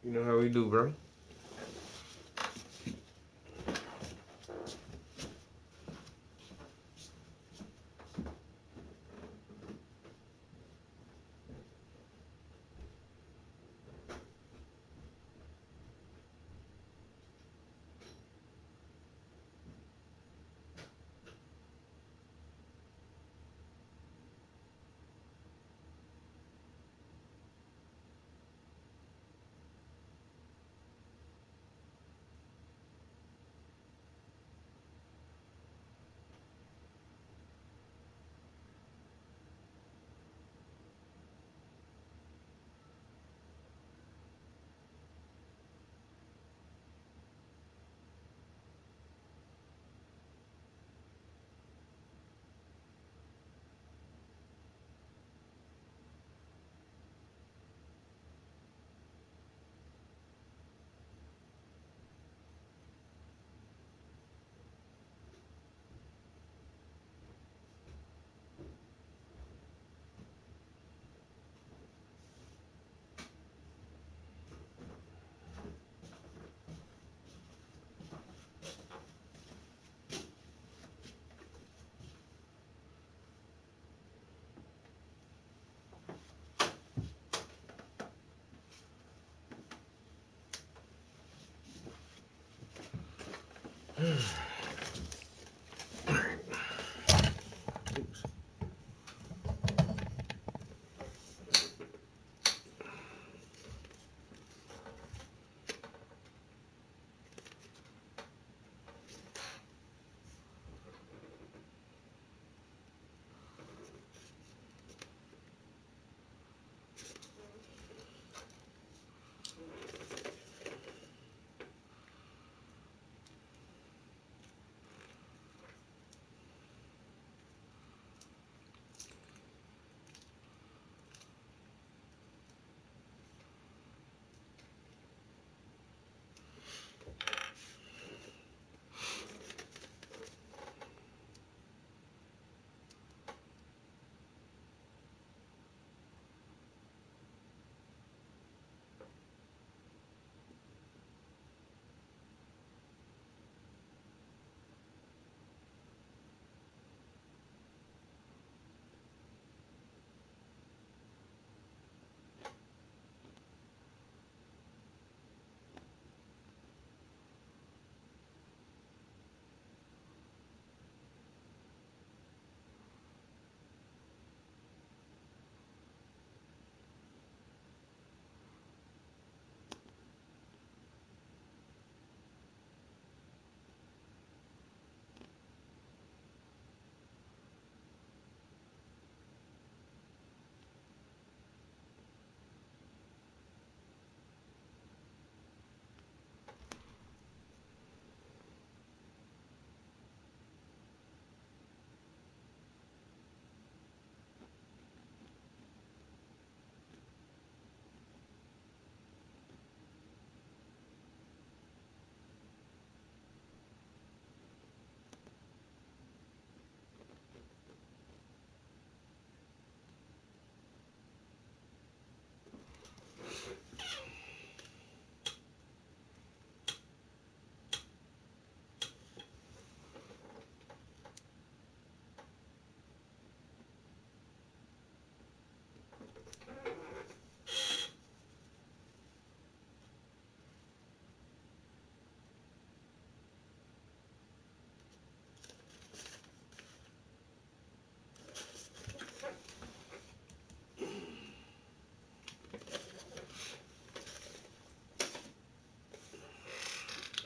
You know how we do, bro.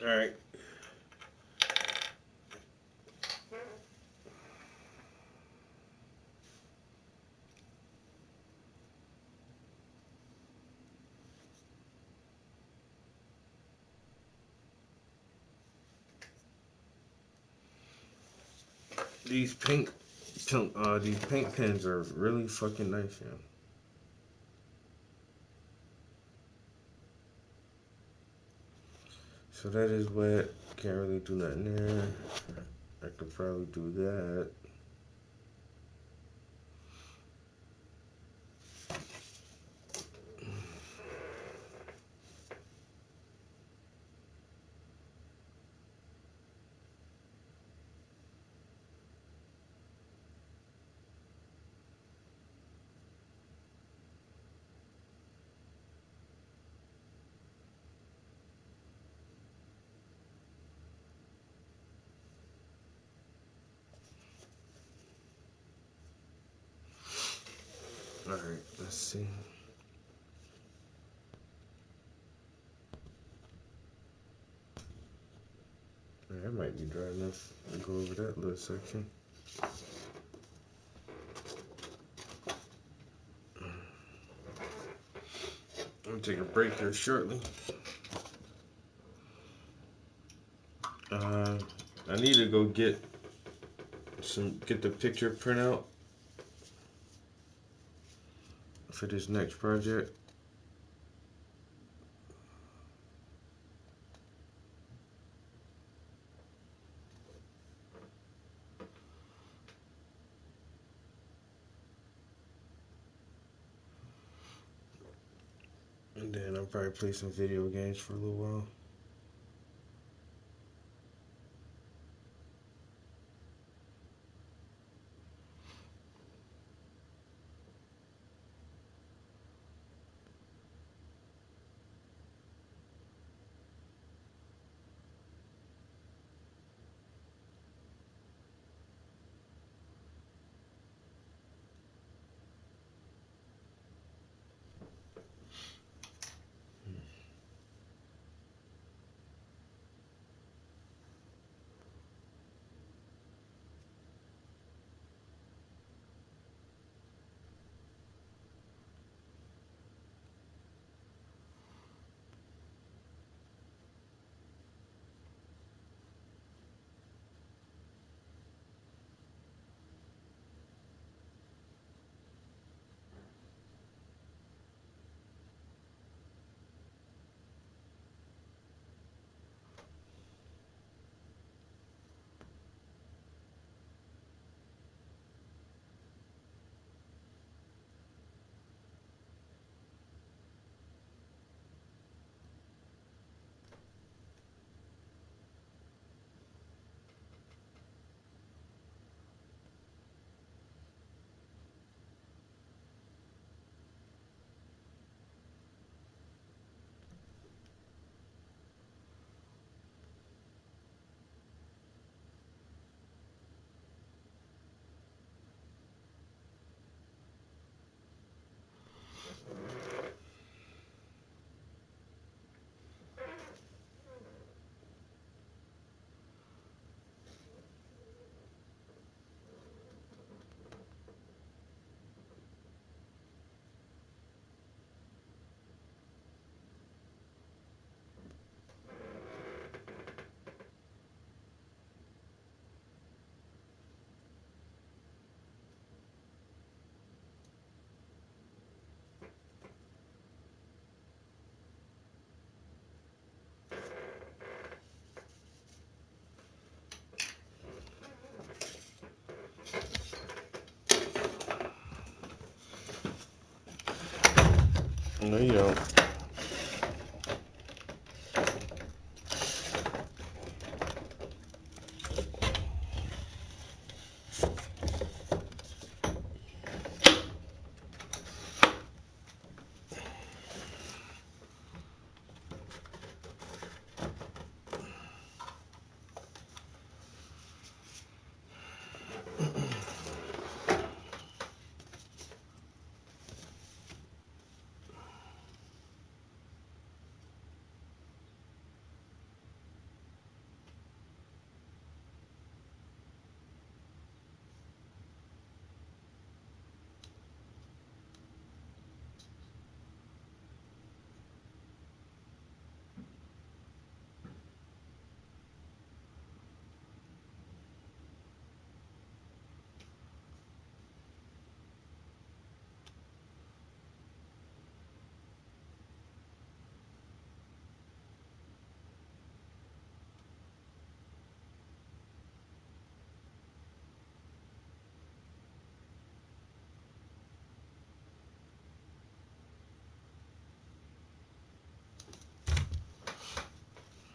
All right. These pink pens are really fucking nice, yeah. So that is wet. Can't really do nothing there. I could probably do that. Let's see. That might be dry enough to go over that little section. I'm gonna take a break here shortly. I need to go get the picture printout for this next project. And then I'll probably play some video games for a little while. No, you don't.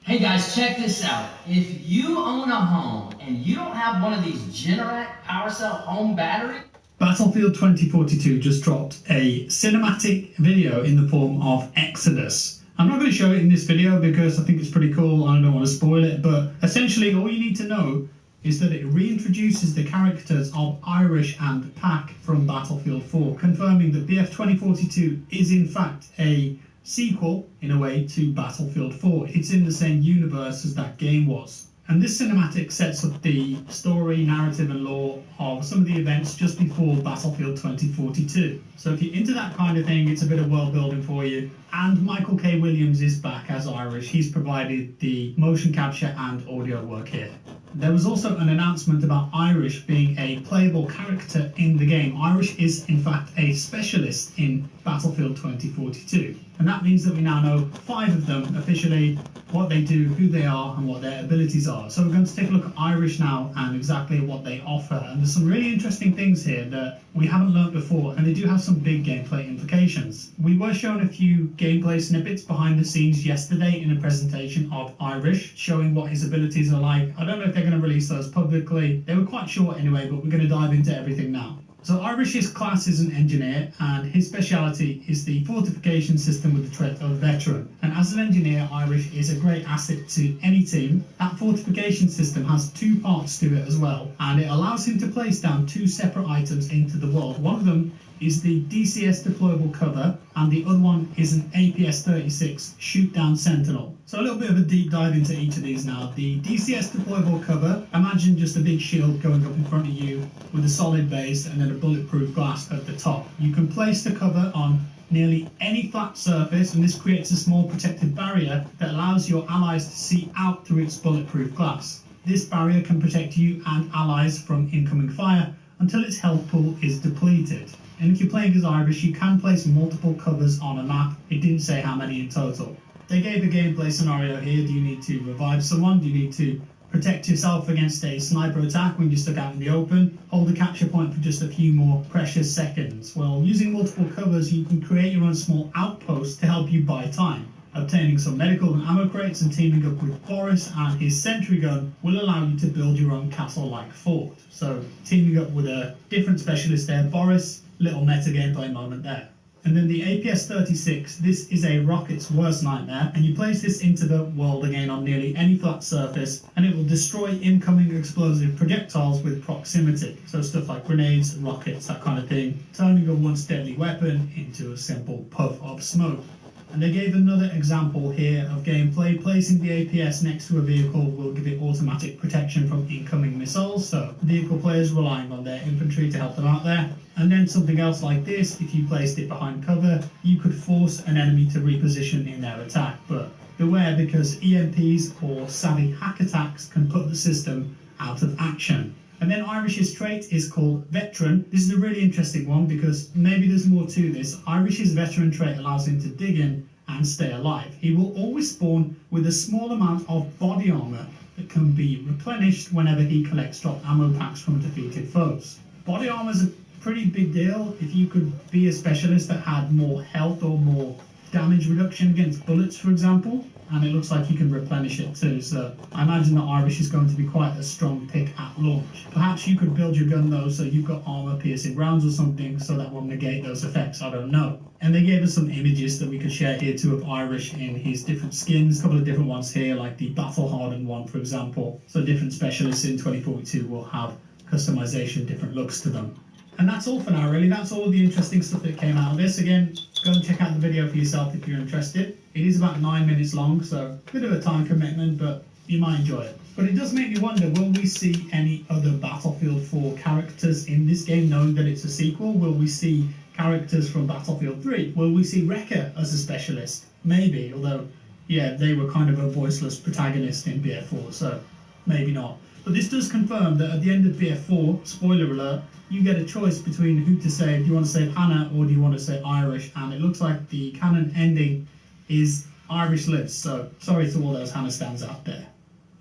Hey guys, check this out. If you own a home and you don't have one of these Generac PowerCell home battery, Battlefield 2042 just dropped a cinematic video in the form of Exodus. I'm not going to show it in this video because I think it's pretty cool and I don't want to spoil it, but essentially all you need to know is that it reintroduces the characters of Irish and Pac from Battlefield 4, confirming that BF 2042 is in fact a sequel, in a way, to Battlefield 4. It's in the same universe as that game was. And this cinematic sets up the story, narrative and lore of some of the events just before Battlefield 2042. So if you're into that kind of thing, it's a bit of world building for you. And Michael K. Williams is back as Irish. He's provided the motion capture and audio work here. There was also an announcement about Irish being a playable character in the game. Irish is in fact a specialist in Battlefield 2042. And that means that we now know 5 of them officially, what they do, who they are, and what their abilities are. So we're going to take a look at Irish now and exactly what they offer. And there's some really interesting things here that we haven't learned before, and they do have some big gameplay implications. We were shown a few gameplay snippets behind the scenes yesterday in a presentation of Irish, showing what his abilities are like. I don't know if they're going to release those publicly. They were quite short anyway, but we're going to dive into everything now. So Irish's class is an engineer, and his speciality is the fortification system with the trait of veteran. And as an engineer, Irish is a great asset to any team. That fortification system has 2 parts to it as well, and it allows him to place down 2 separate items into the world. One of them is the DCS deployable cover, and the other one is an APS-36 shoot-down sentinel. So a little bit of a deep dive into each of these now. The DCS deployable cover, imagine just a big shield going up in front of you with a solid base and then a bulletproof glass at the top. You can place the cover on nearly any flat surface, and this creates a small protective barrier that allows your allies to see out through its bulletproof glass. This barrier can protect you and allies from incoming fire until its health pool is depleted. And if you're playing as Irish, you can place multiple covers on a map. It didn't say how many in total. They gave a gameplay scenario here. Do you need to revive someone? Do you need to protect yourself against a sniper attack when you're stuck out in the open? Hold the capture point for just a few more precious seconds. Well, using multiple covers, you can create your own small outpost to help you buy time. Obtaining some medical and ammo crates and teaming up with Boris and his sentry gun will allow you to build your own castle-like fort. So teaming up with a different specialist there, Boris, little meta gameplay moment there. And then the APS-36, this is a rocket's worst nightmare, and you place this into the world again on nearly any flat surface, and it will destroy incoming explosive projectiles with proximity. So stuff like grenades, rockets, that kind of thing, turning a once deadly weapon into a simple puff of smoke. And they gave another example here of gameplay. Placing the APS next to a vehicle will give it automatic protection from incoming missiles, so vehicle players relying on their infantry to help them out there. And then something else like this, if you placed it behind cover, you could force an enemy to reposition in their attack. But beware, because EMPs or savvy hack attacks can put the system out of action. And then Irish's trait is called Veteran. This is a really interesting one because maybe there's more to this. Irish's Veteran trait allows him to dig in and stay alive. He will always spawn with a small amount of body armor that can be replenished whenever he collects drop ammo packs from defeated foes. Body armor is a pretty big deal. If you could be a specialist that had more health or more damage reduction against bullets, for example, and it looks like you can replenish it too, so I imagine that Irish is going to be quite a strong pick at launch. Perhaps you could build your gun though, so you've got armor-piercing rounds or something, so that will negate those effects, I don't know. And they gave us some images that we could share here too of Irish in his different skins, a couple of different ones here, like the battle-hardened one, for example. So different specialists in 2042 will have customization, different looks to them. And that's all for now, really. That's all the interesting stuff that came out of this. Again, go and check out the video for yourself if you're interested. It is about 9 minutes long, so a bit of a time commitment, but you might enjoy it. But it does make me wonder, will we see any other Battlefield 4 characters in this game, knowing that it's a sequel? Will we see characters from Battlefield 3? Will we see Wrecker as a specialist? Maybe, although, yeah, they were kind of a voiceless protagonist in BF4, so maybe not. But this does confirm that at the end of BF4, spoiler alert, you get a choice between who to save. Do you want to save Hannah or do you want to save Irish? And it looks like the canon ending is Irish lives, so sorry to all those Hannah stands out there.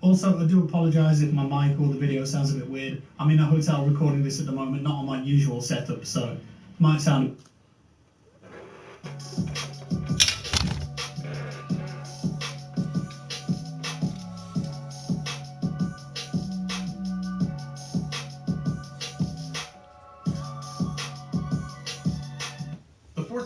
Also, I do apologise if my mic or the video sounds a bit weird. I'm in a hotel recording this at the moment, not on my usual setup, so it might sound...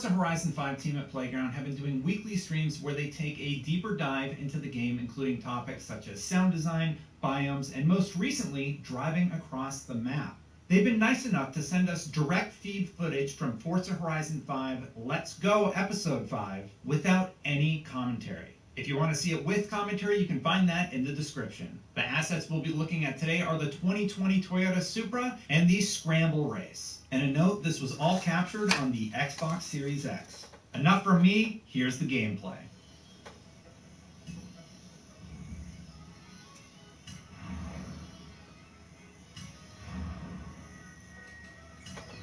Forza Horizon 5 team at Playground have been doing weekly streams where they take a deeper dive into the game, including topics such as sound design, biomes, and most recently, driving across the map. They've been nice enough to send us direct feed footage from Forza Horizon 5 Let's Go Episode 5 without any commentary. If you want to see it with commentary, you can find that in the description. The assets we'll be looking at today are the 2020 Toyota Supra and the Scramble Race. And a note, this was all captured on the Xbox Series X. Enough from me, here's the gameplay.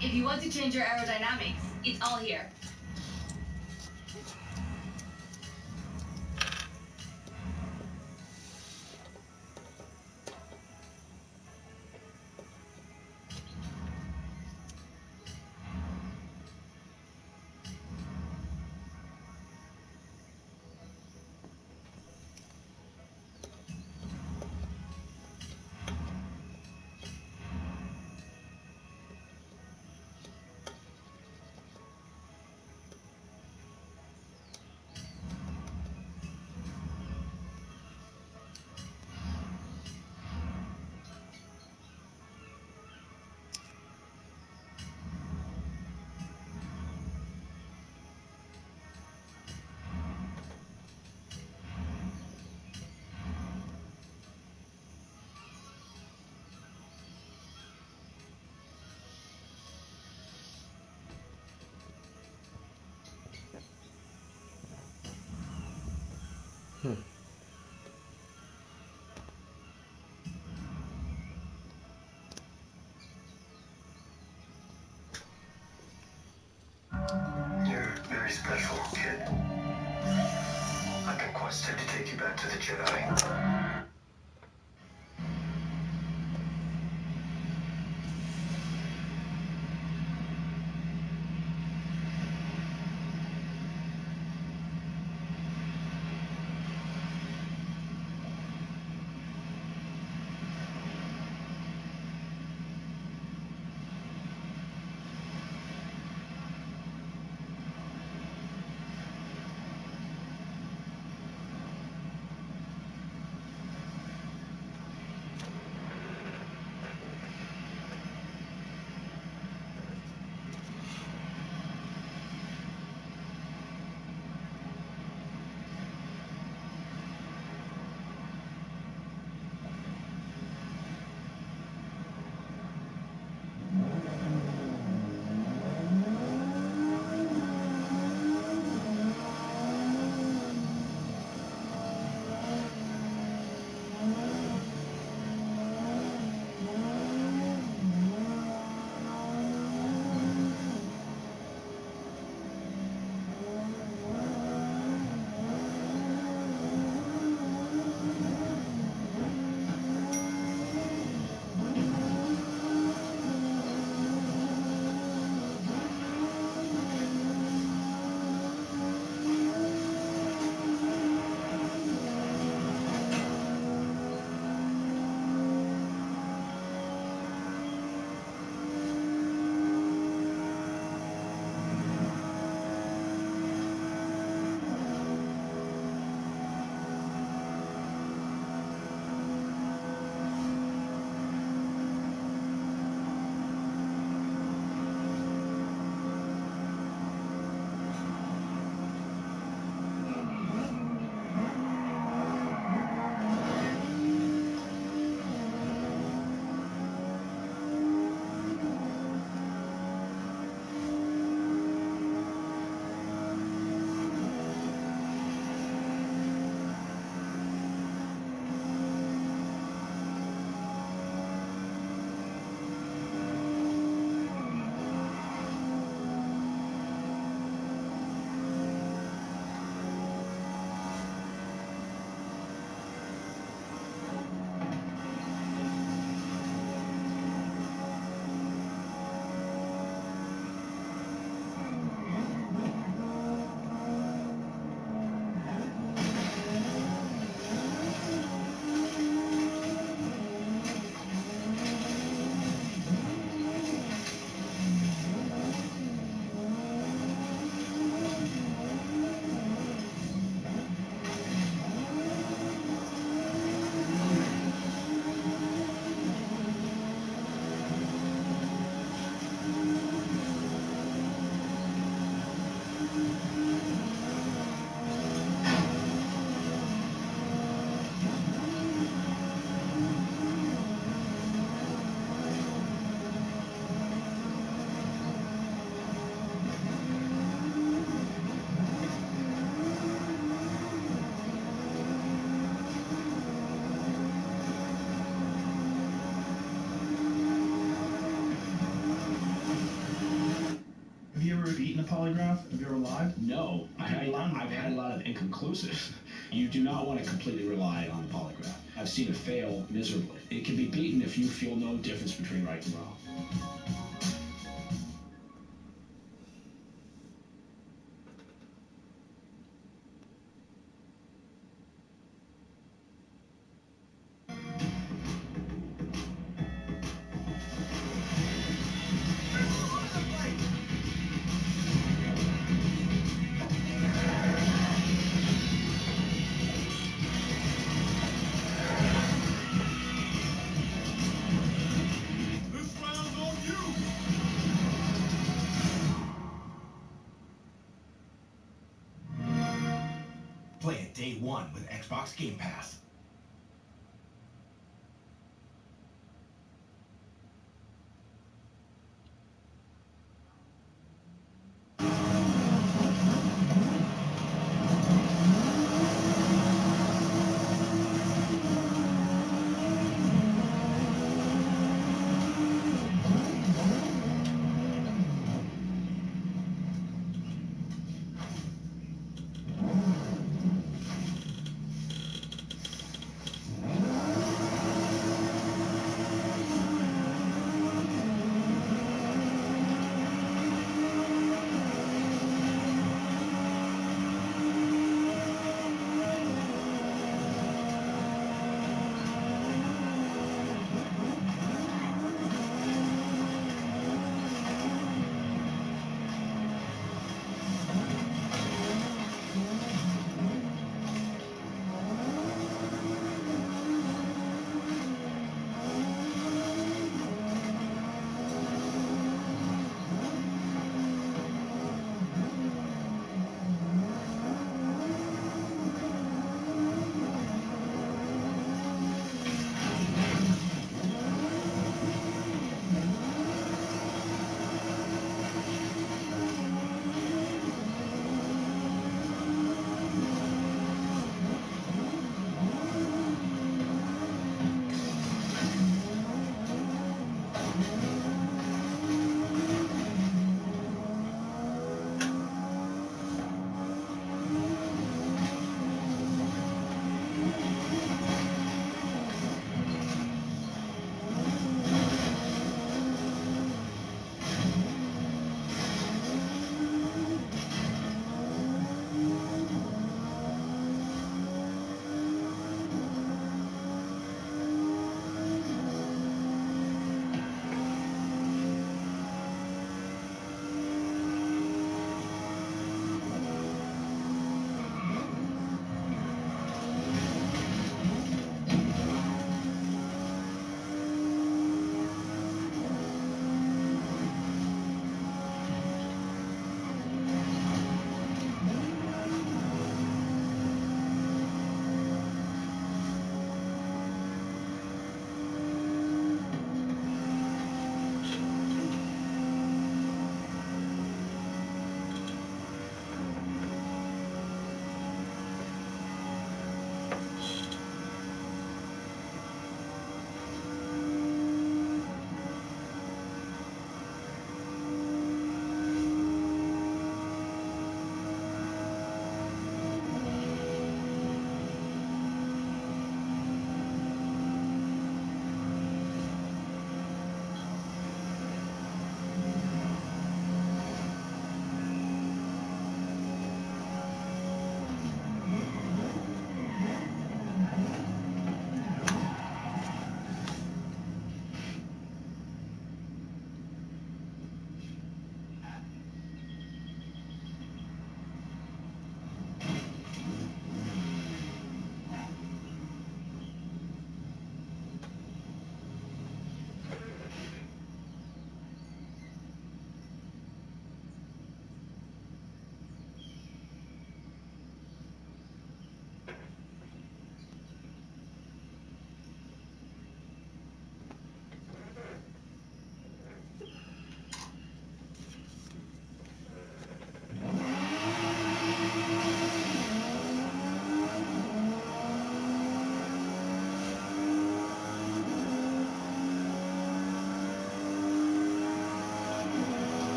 If you want to change your aerodynamics, it's all here. You're very special, kid. I've been quested to take you back to the Jedi. beaten a polygraph? Have you ever lied? No, I've had a lot of inconclusive. You do not want to completely rely on the polygraph. I've seen it fail miserably. It can be beaten if you feel no difference between right and wrong. Play it day one with Xbox Game Pass.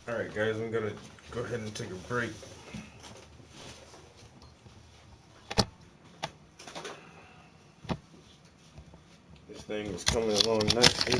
Alright guys, I'm gonna go ahead and take a break. This thing is coming along nicely.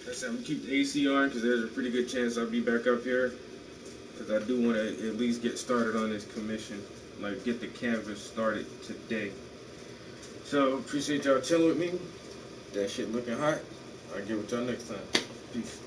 Like I said, I'm gonna keep the AC on because there's a pretty good chance I'll be back up here. Because I do want to at least get started on this commission, like get the canvas started today. So appreciate y'all chilling with me. That shit looking hot. I'll get with y'all next time. Peace.